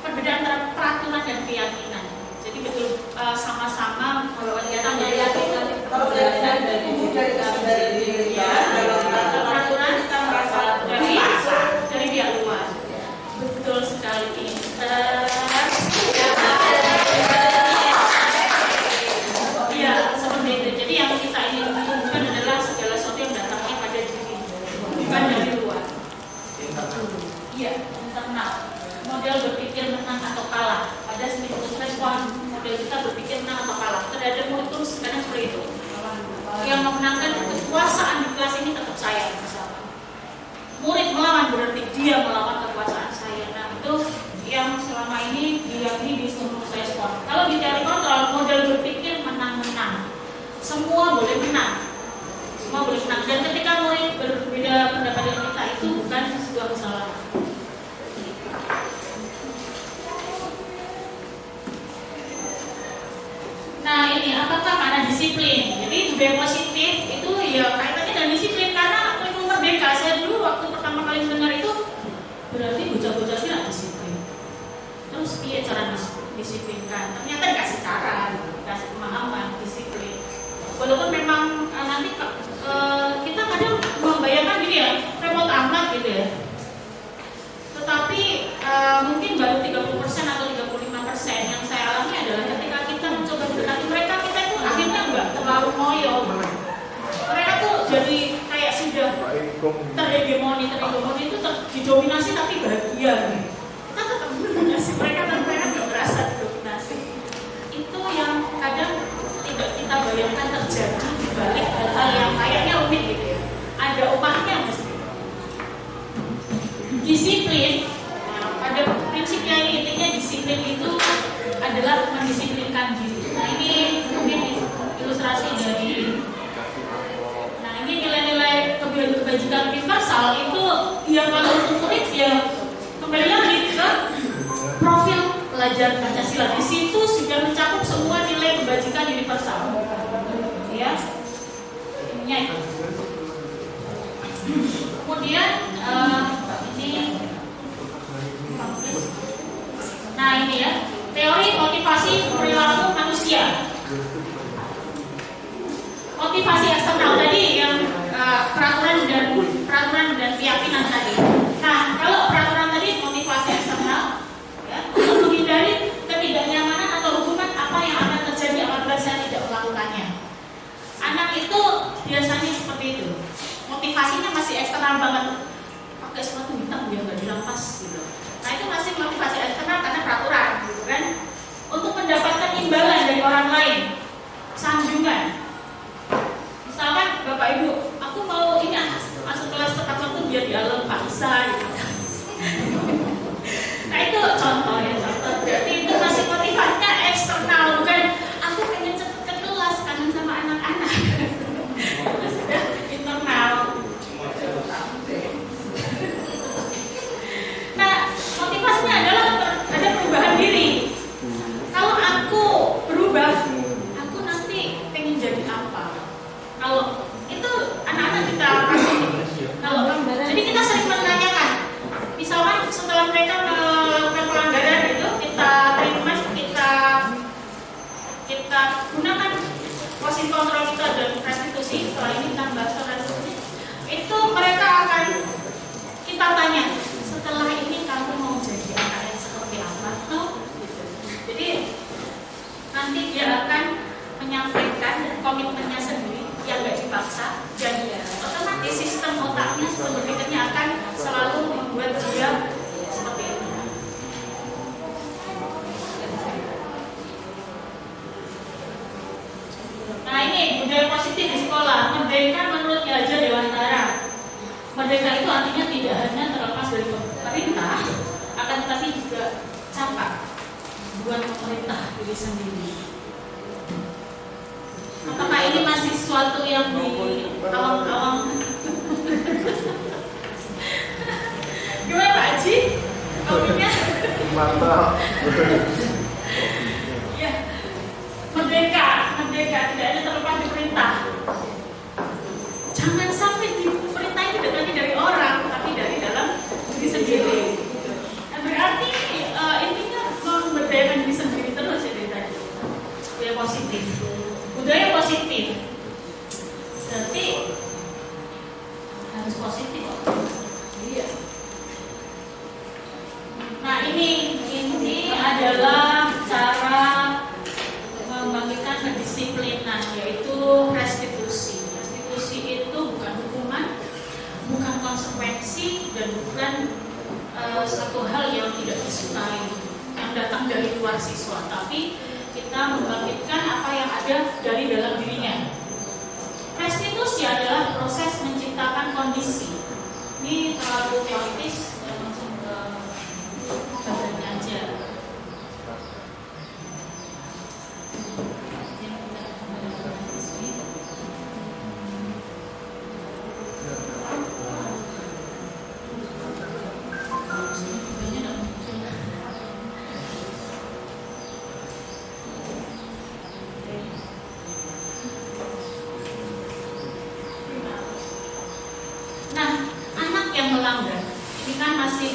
Perbedaan antara peraturan dan keyakinan. Jadi betul sama-sama Kalau keyakinan itu dari ini, apakah karena disiplin? Jadi budaya positif itu ya kaitannya dengan disiplin karena kurikulum merdeka. Saya dulu waktu pertama kali mendengar itu berarti bocah-bocah tidak disiplin. Terus iya cara disiplinkan? Ternyata dikasih cara, dikasih pemahaman, disiplin. Walaupun memang nanti kita kadang membayangkan gini ya, remote amat gitu ya. Tetapi mungkin baru 30% atau 35% yang saya alami adalah ketika kita mencoba mendekati mereka, kita itu akhirnya enggak terlalu ngoyo. Mereka tuh jadi kayak sudah terhegemoni itu didominasi tapi bahagia. Kita tetap mendominasi mereka dan mereka nggak merasa didominasi. Itu yang kadang tidak kita bayangkan terjadi di balik hal yang kayaknya rumit gitu ya. Ada upahnya mesti. Disiplin, pada prinsipnya ini intinya disiplin itu adalah mendisiplinkan diri. Nah ini mungkin ilustrasi dari, nah ini nilai-nilai kebajikan universal itu ya kalau untuk murid ya kembali lagi ke profil pelajar Pancasila. Di situ sudah mencakup semua nilai kebajikan universal. Ya, ininya itu. Kemudian nah ini ya, teori motivasi perilaku manusia. Motivasi eksternal tadi yang peraturan dan keyakinan tadi. Nah, kalau peraturan tadi motivasi eksternal ya, untuk menghindari ketidaknyamanan atau hubungan apa yang akan terjadi apabila saya tidak melakukannya. Anak itu biasanya seperti itu. Motivasinya masih eksternal banget. Pakai sepatu hitam biar nggak dirampas gitu. Nah itu masih motivasi eksternal karena peraturan, gitu kan? Untuk mendapatkan imbalan dari orang lain, sanjungan. Misalkan Bapak Ibu, aku mau ini masuk kelas tepat waktu biar di alam paksa, gitu. Nah itu contoh ya, contoh. Berarti itu masih motivasinya eksternal, bukan aku pengen cepet ke kelas kangen sama anak-anak. Sudah internal. Nah, motivasinya adalah ada perubahan diri. Kalau aku berubah, aku nanti pengen jadi apa? Kalau itu anak-anak kita kasih. Kalau jadi kita sering menanyakan. Misalkan setelah mereka melakukan pelanggaran itu, kita terima, kita gunakan posisi kontrol kita dan restitusi. Setelah ini kita bahas restitusi. Itu mereka akan kita tanya. Setelah ini kamu mau jadi anak yang seperti apa? No? Gitu. Jadi nanti dia akan menyampaikan komitmennya sendiri yang gak dipaksa dan otomatis sistem otaknya sistem berpikirnya akan selalu membuat dia seperti itu. Nah ini budaya positif di sekolah. Merdeka menurut Ki Hajar Dewantara. Merdeka itu artinya tidak hanya terlepas dari pemerintah, akan tetapi juga campak buat pemerintah diri sendiri. Apakah ini masih sesuatu yang di awam-awam? Gimana Pak Haji? Komennya? Mantap. Ya, merdeka tidak hanya terlepas dari pemerintah. Jangan sampai di pemerintah itu datangnya dari orang, tapi dari dalam diri sendiri. Nah, berarti intinya memberdayakan diri sendiri terus ya dari tadi. Budaya positif. Budaya positif. Berarti harus positif kok. Iya. Nah ini adalah cara membangkitkan kedisiplinan, yaitu restitusi. Restitusi itu bukan hukuman, bukan konsekuensi, dan bukan satu hal yang tidak disukai yang datang dari luar siswa, tapi kita membangkitkan apa yang ada dari dalam dirinya. Restitusi adalah proses menciptakan kondisi. Ini terlalu teoritis, langsung ke gambarnya aja.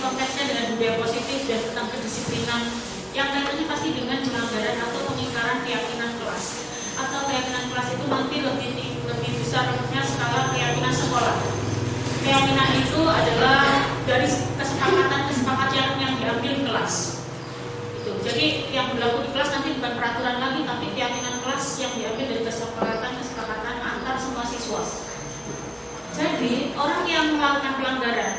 konteksnya dengan budaya positif dan tentang kedisiplinan yang kaitannya pasti dengan pelanggaran atau pengingkaran keyakinan kelas. Atau keyakinan kelas itu nanti lebih besar bentuknya skala keyakinan sekolah. Keyakinan itu adalah dari kesepakatan yang diambil kelas. Itu. Jadi yang berlaku di kelas nanti bukan peraturan lagi, tapi keyakinan kelas yang diambil dari kesepakatan antar semua siswa. Jadi orang yang melakukan pelanggaran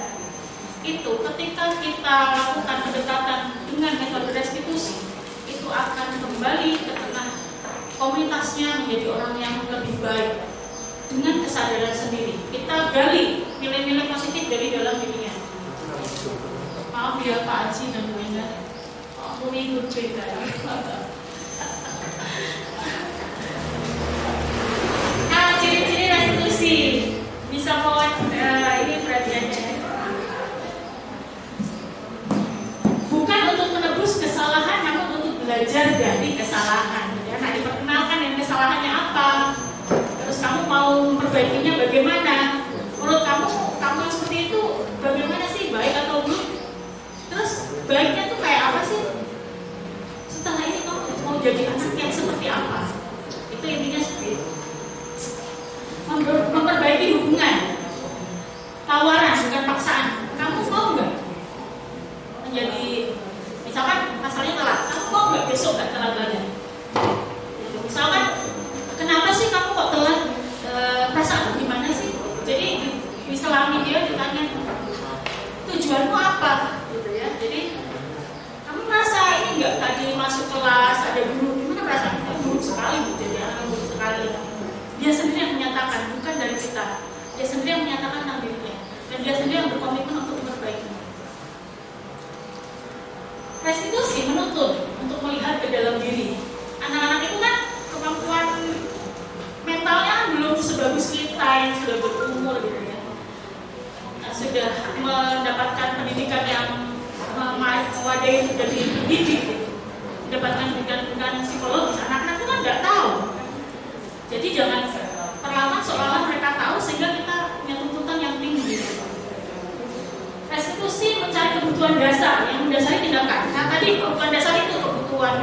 itu ketika kita lakukan pendekatan dengan metode restitusi, itu akan kembali ke tengah komunitasnya menjadi orang yang lebih baik dengan kesadaran sendiri. Kita gali nilai-nilai positif dari dalam dirinya. Maaf ya Pak Aji dan Bu Indah, aku ikut cerita. Nah, ciri-ciri restitusi bisa mohon ini perhatiannya. Bukan untuk menebus kesalahan, namun untuk belajar dari kesalahan. Ya, nah, diperkenalkan yang kesalahannya apa. Terus kamu mau memperbaikinya bagaimana? Menurut kamu yang seperti itu bagaimana sih, baik atau buruk? Terus baiknya tuh kayak apa sih? Setelah ini kamu mau jadi anak yang seperti apa? Itu intinya seperti itu. Memperbaiki hubungan, tawaran bukan paksaan. Kamu mau nggak menjadi, misalkan pasalnya telat, kamu mau nggak besok nggak telat lagi? Misalkan kenapa sih kamu kok telat? Perasaanmu gimana sih? Jadi diselami dia, ditanya tujuanmu apa, gitu ya. Jadi kamu merasa ini nggak tadi masuk kelas ada guru, gimana perasaanmu? Buruk sekali, gitu ya, buruk sekali. Dia sendiri yang menyatakan, bukan dari kita. Dia sendiri yang menyatakan tentang dirinya, dan dia sendiri yang berkomitmen untuk memperbaiki. Restitusi menuntut untuk melihat ke dalam diri. Anak-anak itu kan kemampuan mentalnya kan belum sebagus kita yang sudah berumur gitu ya. Sudah mendapatkan pendidikan yang memadai untuk jadi pendidik gitu. Mendapatkan pendidikan psikologis. Anak-anak itu kan nggak tahu. Jadi jangan perlahan seolah-olah mereka tahu sehingga kita punya tuntutan yang tinggi. Restitusi mencari kebutuhan dasar yang mendasari tindakan. Nah tadi kebutuhan dasar itu kebutuhan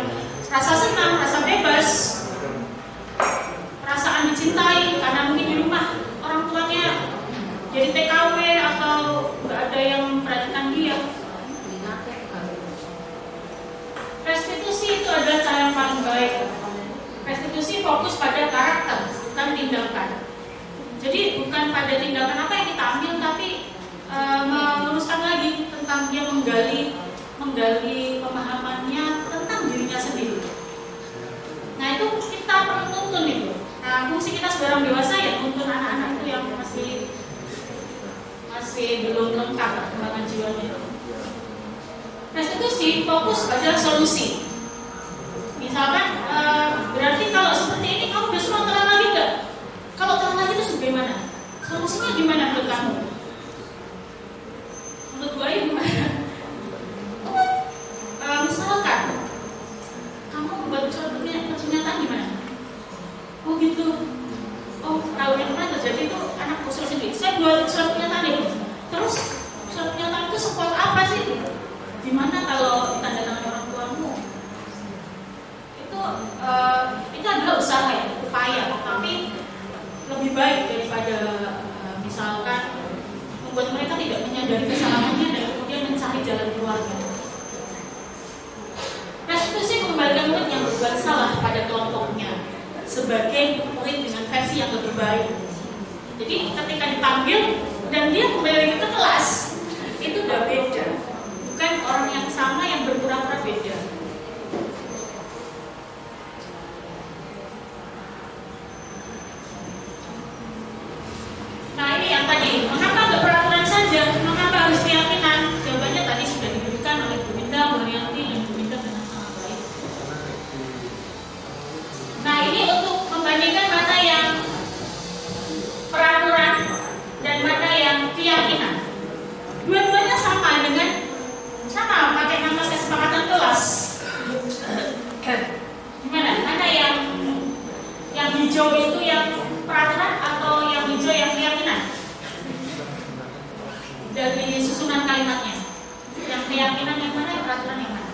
rasa senang, rasa bebas, perasaan dicintai karena mungkin di rumah orang tuanya jadi TKW atau nggak ada yang memperhatikan dia. Restitusi itu adalah cara yang paling baik. Restitusi fokus pada karakter, bukan tindakan. Jadi bukan pada tindakan apa yang kita ambil, tapi meluruskan lagi tentang dia menggali pemahamannya tentang dirinya sendiri. Nah itu kita perlu tuntun itu. Nah fungsi kita sebagai orang dewasa ya tuntun anak-anak itu yang masih belum lengkap perkembangan jiwanya. Restitusi fokus pada solusi. Misalkan berarti kalau seperti ini kamu besok mau telat lagi nggak? Kalau telat lagi terus bagaimana? Solusinya gimana menurut kamu? Menurut gue gimana? Misalkan kamu buat surat pernyataan gimana? Oh gitu. Oh kalau yang pernah terjadi itu anak usul sendiri. Saya buat surat pernyataan itu. Terus surat pernyataan itu sekuat apa sih? Gimana kalau ditandatangani orang tuamu? Itu adalah usaha ya, upaya, tapi lebih baik daripada misalkan membuat mereka tidak menyadari kesalahannya dan kemudian mencari jalan keluarnya. Restitusi mengembalikan murid yang berbuat salah pada kelompoknya sebagai murid dengan versi yang lebih baik. Jadi ketika dipanggil dan dia kembali ke kelas, itu udah beda, bukan orang yang sama yang berpura-pura beda. Nah ini yang tadi, mengapa nggak peraturan saja? Mengapa harus keyakinan? Jawabannya tadi sudah diberikan oleh Bu Minda, Bu Rianti, dan Bu Minda dengan sangat baik. Nah ini untuk membandingkan mana yang peraturan dan mana yang keyakinan. Dua-duanya sama pakai nama kesepakatan kelas. Gimana? Mana yang hijau itu yang peraturan atau yang hijau yang keyakinan? Dari susunan kalimatnya. Keyakinan yang mana, peraturan yang mana?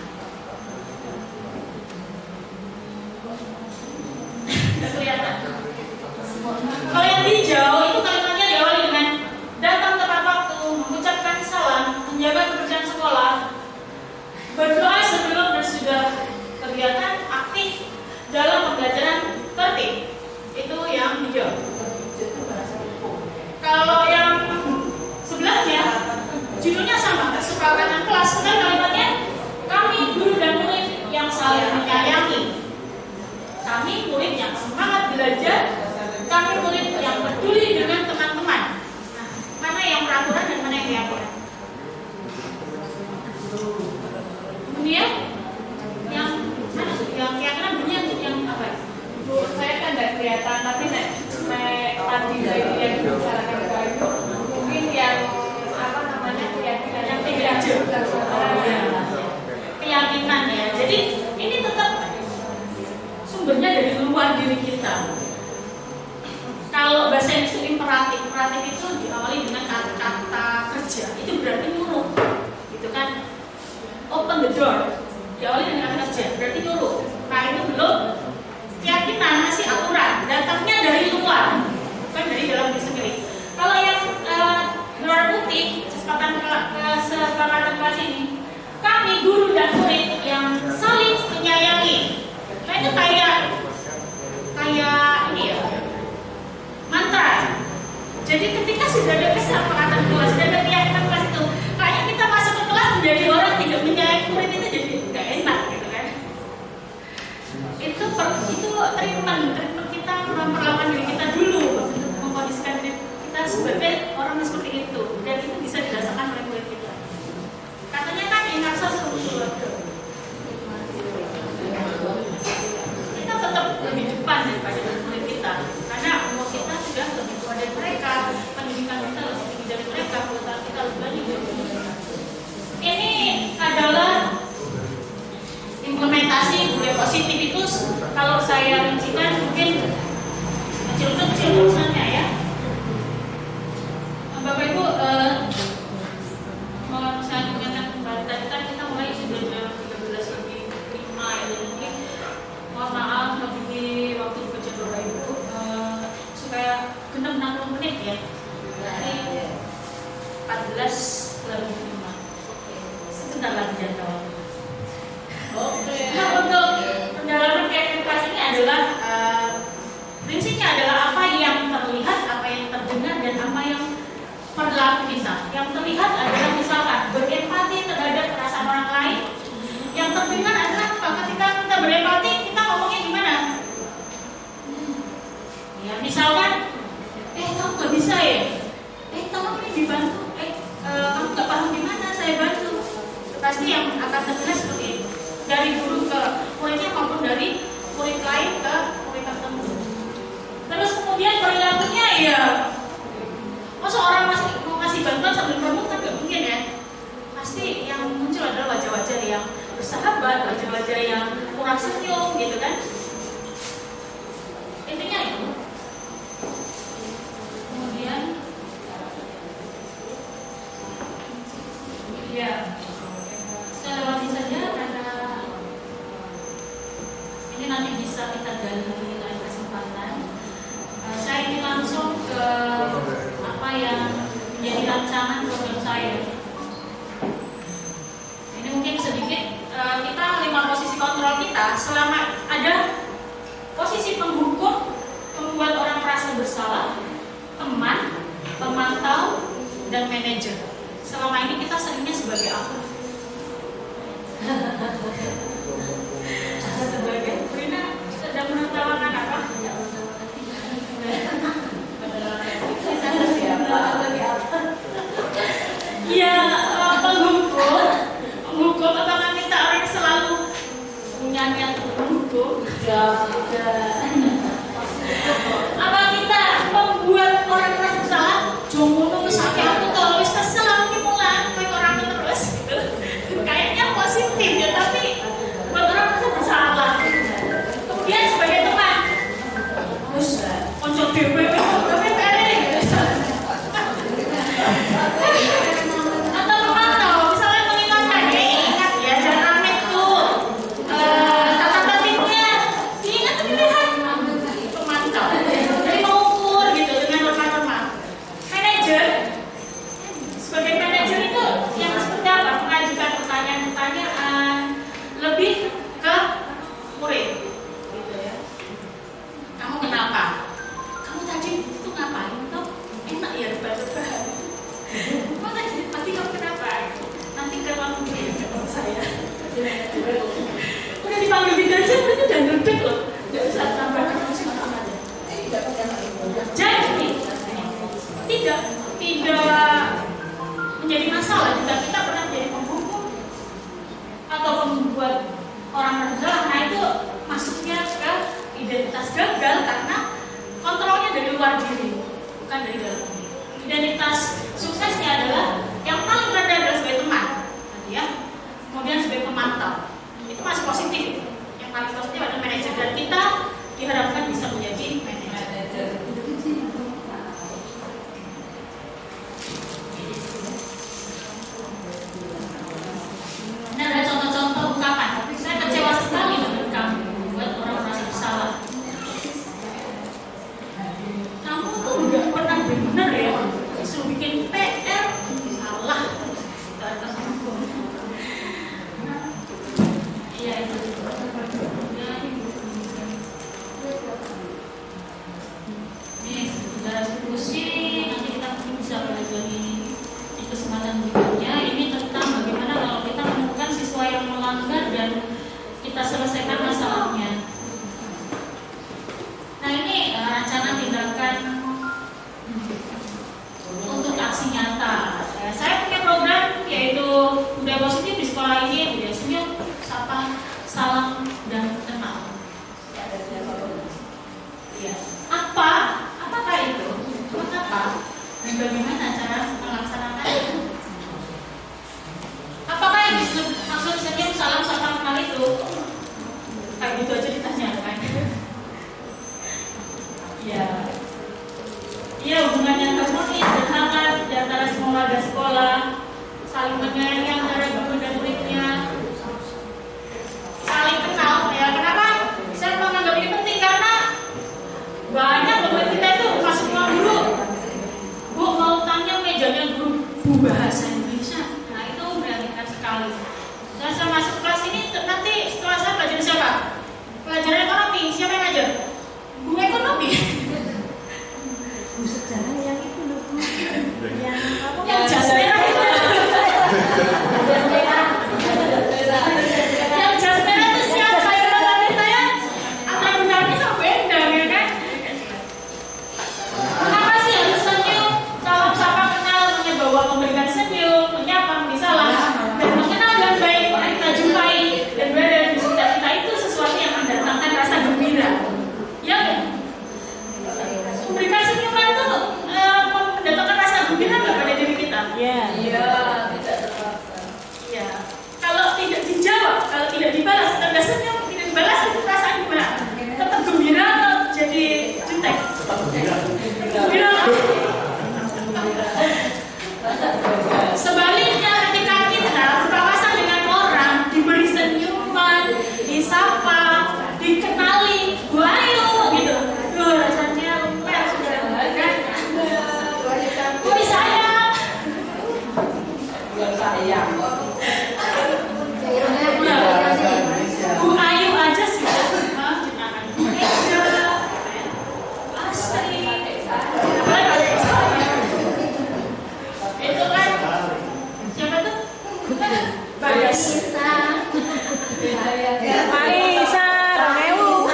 Tidak kelihatan. Kalau yang hijau itu kalimatnya diawali dengan datang tepat waktu, mengucapkan salam, menjaga kebersihan sekolah, berdoa sebelum dan sudah kegiatan aktif dalam pembelajaran tertib. Itu yang hijau. Kalau yang sebelahnya judulnya sama, kesepakatan kelas, dan kalimatnya kami guru dan murid yang saling menyayangi, kami murid yang semangat belajar, kami murid yang peduli dengan teman-teman. Nah, mana yang peraturan dan mana yang keyakinan? Kemudian yang mana? Yang keyakinan bunyinya yang apa? Bu, saya kan tidak kelihatan, tapi tadi saya yang dibicarakan ke Ibu, mungkin yang apa namanya keyakinan yang tidak jelas, keyakinan ya. Jadi ini tetap sumbernya dari luar diri kita. Kalau bahasa Inggris itu imperatif, imperatif itu diawali dengan kata kerja, itu berarti nyuruh, gitu kan? Open the door, diawali dengan kata kerja, berarti nyuruh. Nah itu belum keyakinan, masih aturan, datangnya dari luar, bukan dari dalam diri sendiri. Kalau yang berwarna putih, kesepakatan kelas ini, kami guru dan murid yang saling menyayangi. Nah itu kayak ini ya, mantra. Jadi ketika sudah ada kesepakatan kelas, sudah ada keyakinan kelas itu, kayaknya kita masuk ke kelas menjadi orang tidak menyayangi murid itu jadi nggak enak gitu kan? Itu treatment kita memperlakukan diri kita dulu, mengkondisikan diri kita sebagai orang seperti itu, dan itu bisa dirasakan oleh murid kita. Katanya kan inarsa struktur. Kita tetap lebih depan daripada murid kita, karena umur kita sudah lebih tua dari mereka, pendidikan kita lebih tinggi dari mereka, pengetahuan kita lebih banyak dari mereka. Ini adalah implementasi budaya positif itu. Kalau saya rincikan mungkin kecil-kecil urusannya ya. Bapak Ibu, mau saya ingatkan kembali tadi kan kita mulai sudah jam 13:05 ya, jadi mohon maaf lebih waktu kerja Bapak Ibu supaya genap 60 menit ya. Dari 14:05. Sebentar lagi jadwal. Oke. Nah, untuk pendalaman keyakinan kelas ini adalah prinsipnya adalah apa yang terlihat, apa yang terdengar, dan apa yang perilaku kita. Yang terlihat adalah misalkan berempati terhadap perasaan orang lain. Yang terdengar adalah ketika kita berempati, kita ngomongnya gimana? Ya misalkan, kamu nggak bisa ya? Tolong ini dibantu. Kamu nggak paham gimana? Saya bantu. Pasti yang akan terdengar seperti itu. Dari guru ke muridnya maupun dari murid lain ke murid tertentu. Terus kemudian perilakunya ya, masa orang mau ngasih bantuan sambil ngomong kan gak mungkin ya. Pasti yang muncul adalah wajah-wajah yang bersahabat, wajah-wajah yang kurang senyum gitu kan. Intinya itu. Kemudian ya, saya lewati saja karena ini nanti bisa kita gali di lain kesempatan. Saya ingin langsung ke apa yang menjadi rancangan program saya. Ini mungkin sedikit kita 5 posisi kontrol kita. Selama ada posisi penghukum, membuat orang merasa bersalah, teman, pemantau, dan manajer. Selama ini kita seringnya sebagai apa? Sebagai Rina sedang menertawakan apa? Ya, penghukum apakah kita orang yang selalu punya niat untuk menghukum? Apa kita membuat orang merasa bersalah? Jomono sampai aku kalau wis kesel aku mulang kowe orang terus gitu. Kayaknya positif ya, tapi buat orang merasa bersalah. Kemudian sebagai teman, Udah dipanggil gitu aja, mereka udah ngerbek loh. Nggak usah tambahkan musik apa aja. Jadi tidak menjadi masalah jika kita pernah menjadi penghukum atau membuat orang bersalah. Nah itu masuknya ke identitas gagal karena kontrolnya dari luar diri, bukan dari dalam diri. Identitas suksesnya adalah yang paling rendah adalah sebagai teman, ya. Kemudian sebagai pemantau, itu masih positif. Yang paling positif adalah manajer, dan kita diharapkan bisa menjadi manajer. Nah, ada contoh-contoh ungkapan. Saya kecewa sekali dengan kamu, buat orang merasa bersalah. Kamu tuh nggak pernah benar ya, disuruh bikin PR, salah. Iya itu. Ini sudah diskusi, nanti kita mungkin bisa pelajari di kesempatan berikutnya. Ini tentang bagaimana kalau kita menemukan siswa yang melanggar dan kita selesaikan masalahnya. Nah ini rencana tindakan untuk aksi nyata. Saya punya program yaitu budaya positif di sekolah ini, budaya senyum, sapa, salam, dan kenal. Ya. Apakah itu? Apa? Dan bagaimana cara melaksanakannya? Apakah yang maksud senyum, salam, sapa, kenal itu? Kayak gitu aja ditanyakan. Ya. Iya, hubungan yang harmonis dan hangat di antara semua warga sekolah, saling menyayangi antara guru dan muridnya, saling kenal. Ya, kenapa saya menganggap ini penting? Karena banyak murid kita itu masuk ruang guru, Bu mau tanya mejanya guru Bu bahasa Indonesia. Nah itu menyakitkan sekali. Dan saya masuk kelas ini nanti setelah saya belajar siapa? Pelajaran ekonomi, siapa yang ngajar? Bu ekonomi. Bu sejarah yang itu loh, Bu. Yang jas merah itu. Yang jas merah itu siapa? Yang nonton saya antara benarnya sama bendang ya kan? Kenapa sih harus senyum? Salam sapa kenal, bawa memberikan senyum, menyapa, salam, dan mengenal dengan baik orang kita jumpai dan berada di sekitar kita itu sesuatu yang mendatangkan rasa gembira. Ya kan? Memberikan senyuman itu mendatangkan rasa gembira nggak pada diri kita? Iya. Iya, tidak terpaksa. Ya. Kalau tidak dijawab, kalau tidak dibalas, kita nggak senyum, tidak dibalas itu perasaan gimana? Tetap gembira atau jadi jutek? Gembira. Sebaliknya ketika kita berpapasan dengan orang, diberi senyuman, disapa, dikenali, ayo gitu. Rasanya lumer sudah kan? Woi sayang. Bu Ayu aja sudah gunakan Astri. Itu kan siapa tuh? Bagas. Aisyah, Ramewu.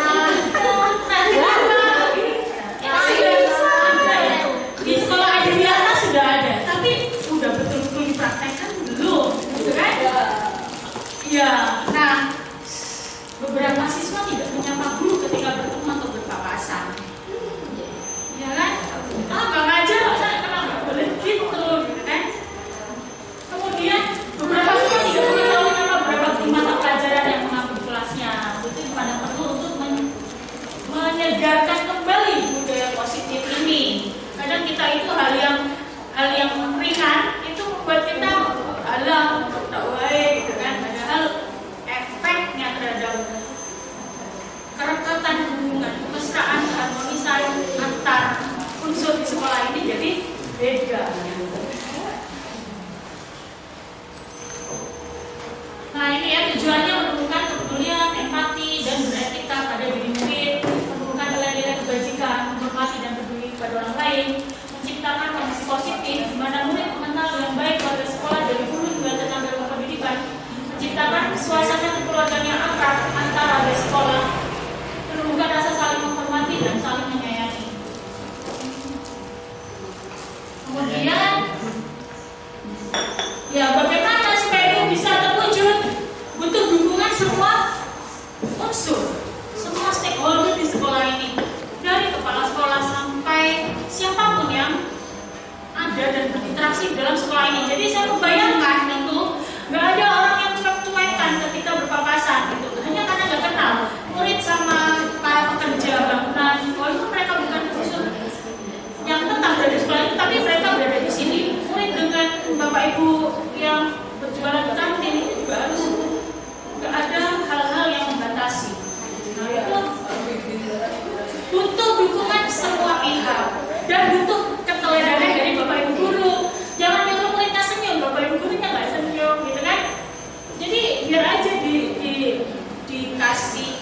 Di sekolah Adriana sudah ada, tapi udah betul-betul dipraktekkan belum, gitu kan? Iya. Nah, beberapa siswa tidak menyapa guru ketika bertemu atau berpapasan. Ya kan? Nggak ngajar, saya kenal nggak boleh gitu kan? Kemudian beberapa siswa tidak mengetahui nama beberapa mata pelajaran yang mengambil kelasnya. Itu pada perlu untuk menyegarkan kembali budaya positif ini. Kadang kita itu hal yang ringan itu membuat kita alam tak baik, gitu kan? Padahal efeknya terhadap kerekatan hubungan, kemesraan, keharmonisan antar unsur di sekolah ini jadi beda. Nah ini ya tujuannya menumbuhkan kepedulian, empati, dan beretika pada diri murid, menumbuhkan nilai-nilai kebajikan, menghormati dan peduli pada orang lain, menciptakan kondisi positif di mana murid mengenal saling menyayangi. Kemudian, ya bagaimana supaya itu bisa terwujud? Butuh dukungan semua unsur, semua stakeholder di sekolah ini, dari kepala sekolah sampai siapapun yang ada dan berinteraksi dalam sekolah ini. Jadi saya membayangkan itu nggak ada orang yang cuek-cuekan ketika berpapasan gitu, hanya karena nggak kenal murid sama para pekerja bangunan. Walaupun mereka bukan unsur yang tetap berada di sekolah itu, tapi mereka berada di sini. Murid dengan bapak ibu yang berjualan di kantin itu juga harus nggak ada hal-hal yang membatasi. Nah itu butuh dukungan semua pihak dan butuh keteladanan dari bapak ibu guru. Jangan nyuruh muridnya senyum, bapak ibu gurunya nggak senyum, gitu kan? Jadi biar aja dikasih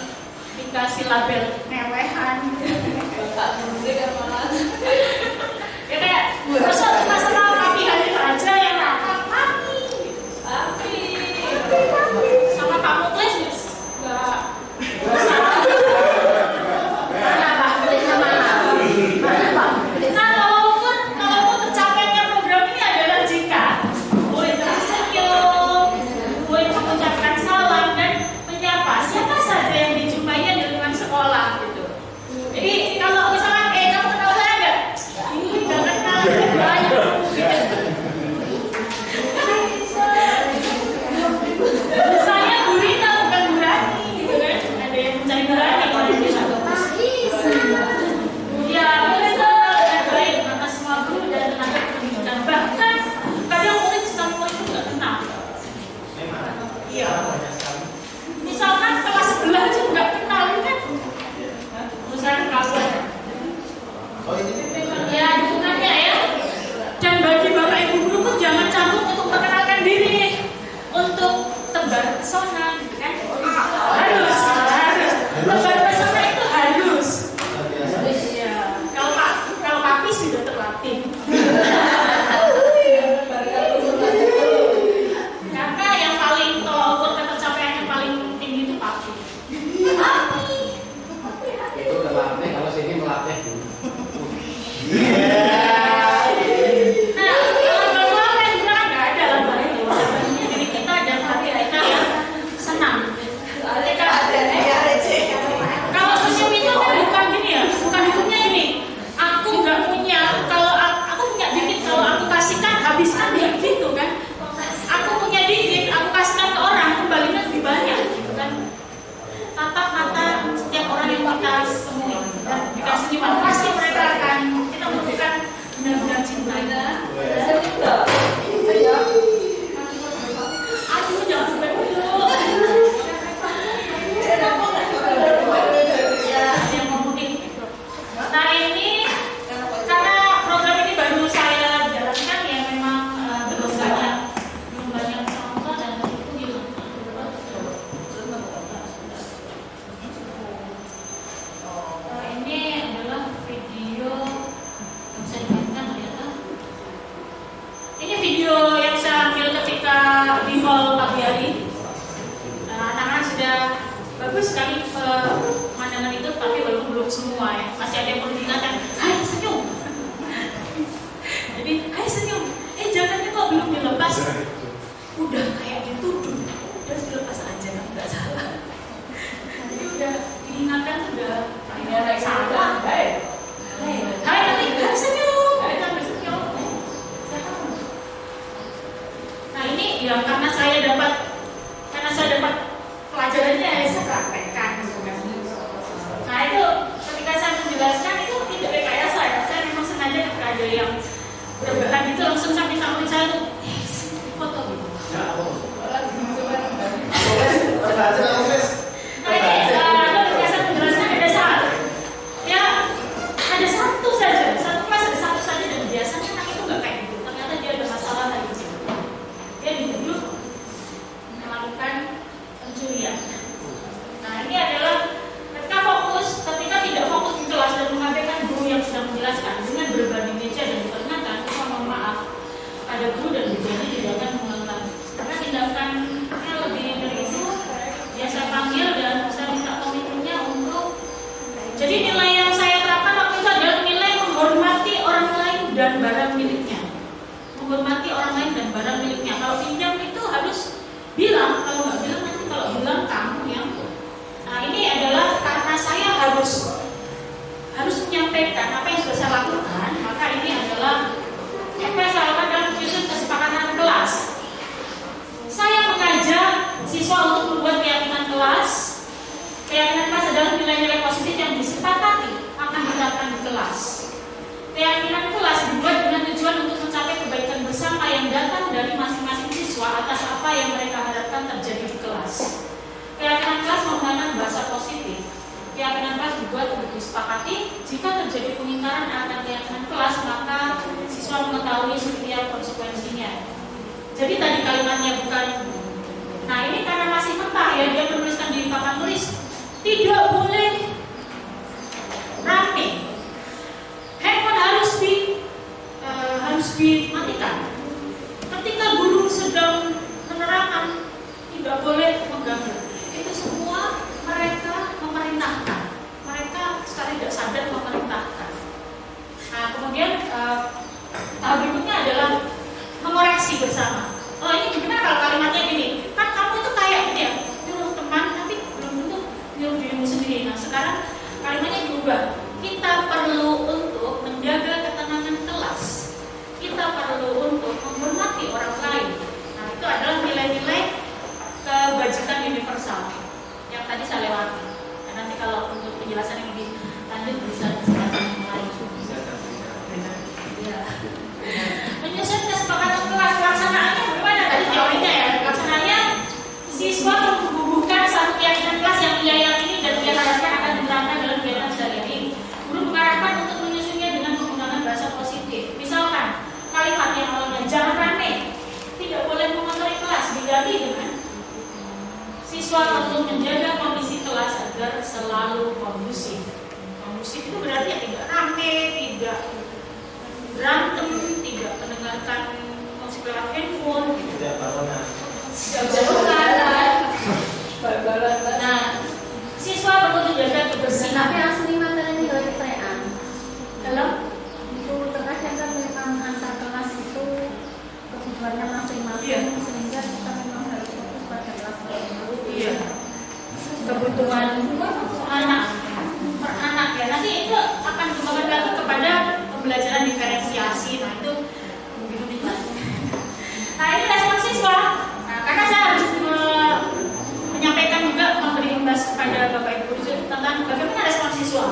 label mewehan. Ya kayak masalah papihan itu aja yang papi sama Pak Muklis nggak masalah. Nah kalaupun tercapainya program ini adalah jika murid tersenyum, murid mengucapkan salam dan menyapa siapa saja yang dijumpainya di lingkungan sekolah gitu. Jadi kalau misalkan kamu kenal saya nggak? Ini nggak kenal, banyak. Misalnya Bu Rita bukan Bu Rani gitu kan? Ada yang mencari Bu Rani kalau yang bisa bagus. Ya mereka baik maka semua guru dan tenaga pendidikan, bahkan kadang murid sama murid itu nggak kenal. Iya. Misalkan kelas sebelah aja nggak kenal kan? Misalkan kelas ya dukungannya ya. Dan bagi bapak ibu guru pun jangan canggung untuk memperkenalkan diri, untuk tebar pesona gitu kan? Harus tebar pesona itu harus. Ya, kalau papi sudah terlatih. Karena yang paling tolong ukur pencapaian yang paling tinggi itu papi. Itu terlatih, kalau sini melatih. Nah, kalau apa yang juga kan nggak ada lah itu. Diri kita dan hati kita yang harus menyampaikan apa yang sudah saya lakukan, maka ini adalah apa yang saya lakukan dalam menyusun kesepakatan kelas. Saya mengajak siswa untuk membuat keyakinan kelas. Keyakinan kelas adalah nilai-nilai positif yang disepakati akan diterapkan di kelas. Keyakinan kelas dibuat dengan tujuan untuk mencapai kebaikan bersama yang datang dari masing-masing siswa atas apa yang mereka harapkan terjadi di kelas. Keyakinan kelas menggunakan bahasa positif. Keyakinan kelas dibuat untuk disepakati. Jika terjadi pengingkaran akan keyakinan kelas, maka siswa mengetahui setiap konsekuensinya. Jadi tadi kalimatnya bukan. Nah ini karena masih mentah ya, dia menuliskan di papan tulis tidak boleh rame. Handphone harus dimatikan. Ketika guru sedang menerangkan, tidak boleh mengganggu. Itu semua mereka memerintahkan. Mereka secara tidak sadar memerintahkan. Nah kemudian tahap berikutnya adalah mengoreksi bersama. Oh ini gimana kalau kalimatnya gini? Kan kamu itu kayak gini ya, nyuruh teman tapi belum tentu nyuruh dirimu sendiri. Nah sekarang kalimatnya diubah. Kita perlu untuk menjaga ketenangan kelas. Kita perlu untuk menghormati orang lain. Nah itu adalah nilai-nilai kebajikan universal yang tadi saya lewati. Dan nanti kalau untuk penjelasan yang lebih lanjut bisa kesempatan yang lain. Ya. Menyusun kesepakatan kelas, pelaksanaannya bagaimana? Tadi teorinya ya, pelaksananya siswa membubuhkan satu keyakinan kelas yang ia yakini dan ia harapkan akan diterapkan dalam kegiatan sehari-hari. Guru mengarahkan untuk menyusunnya dengan menggunakan bahasa positif. Misalkan kalimat yang awalnya jangan rame, tidak boleh mengotori kelas, diganti dengan siswa perlu menjaga kondisi kelas agar selalu kondusif. Kondusif itu berarti ya tidak rame, tidak berantem, tidak mendengarkan musik lewat handphone, Tidak barengan. Nah, siswa perlu menjaga kebersihan. Tapi asli materi nilai keterangan. Kalau Itu terkadang kan memang antar kelas itu kebutuhannya masing-masing, Iya. sehingga kita memang harus fokus pada kelas masing-masing. iya, kebutuhan anak per anak ya. Nanti itu akan dikembangkan lagi kepada pembelajaran diferensiasi. Nah itu lebih lanjut. Nah ini respon siswa. Nah, karena saya harus menyampaikan juga memberi imbas kepada Bapak Ibu tentang bagaimana respon siswa.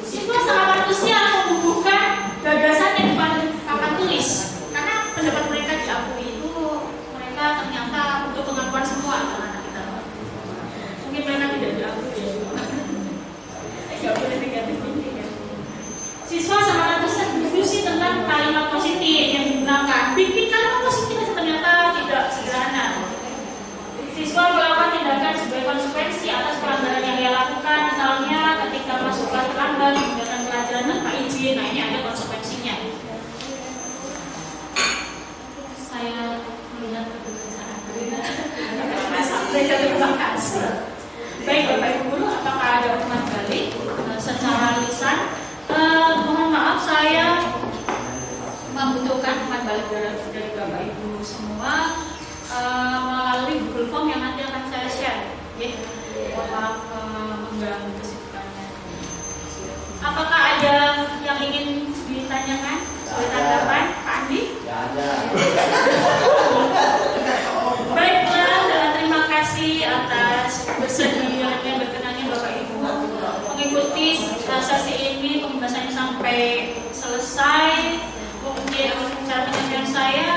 Siswa sangat antusias membubuhkan gagasan yang papan tulis karena pendapat mereka diakui itu mereka ternyata untuk pengakuan semua anak-anak kita. Mungkin mereka tidak diakui ya. Tidak boleh negatif thinking ya. Siswa sangat antusias berdiskusi tentang kalimat positif yang digunakan. Bikin kalimat positif ternyata tidak sederhana. Siswa melakukan tindakan sebagai konsekuensi atas pelanggaran yang dia lakukan. Misalnya ketika masuk kelas terlambat, meninggalkan pelajaran tanpa izin. Nah ini ada konsekuensinya. Saya melihat kebiasaan sampai ke terima kasih. Baik Bapak Ibu Guru, apakah ada umpan balik secara lisan? Mohon maaf saya membutuhkan umpan balik dari Bapak Ibu semua melalui Google Form yang nanti akan saya share. Ya, mohon maaf mengganggu kesibukannya. Apakah ada yang ingin ditanyakan? Tanggapan, Pak Andi? Ya ada. Baiklah, terima kasih atas bersedianya berkenannya Bapak Ibu mengikuti sesi ini pembahasannya sampai selesai. Mungkin cara penyampaian saya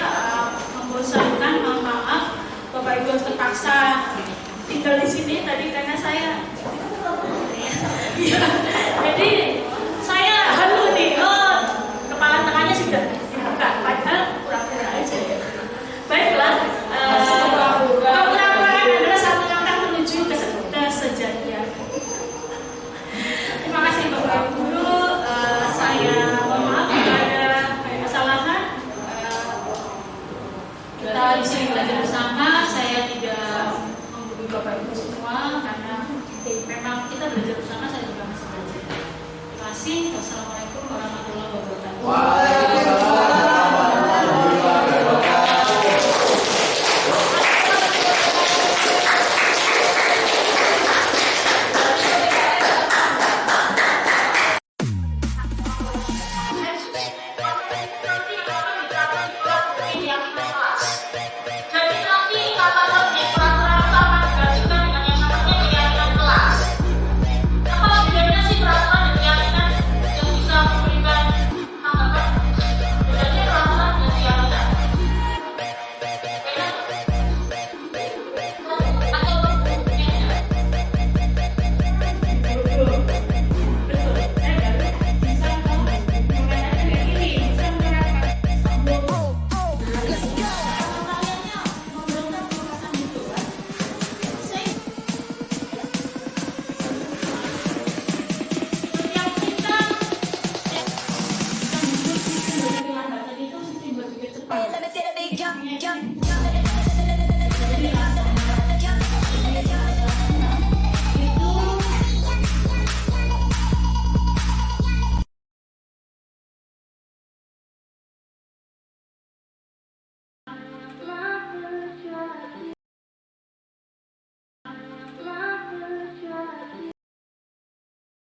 membosankan, mohon maaf. Bapak Ibu harus terpaksa tinggal di sini tadi karena saya. Jadi saya halu nih. Kepala tengahnya sudah dibuka, padahal pura-pura aja ya. Baiklah, kepura-puraan adalah satu langkah menuju kesejatian. Terima kasih Bapak Ibu Guru. Saya mohon maaf jika ada kesalahan. Kita di sini belajar bersama. Saya tidak menggurui Bapak Ibu semua karena memang kita belajar bersama. Saya juga masih belajar. Terima kasih. Wassalamualaikum.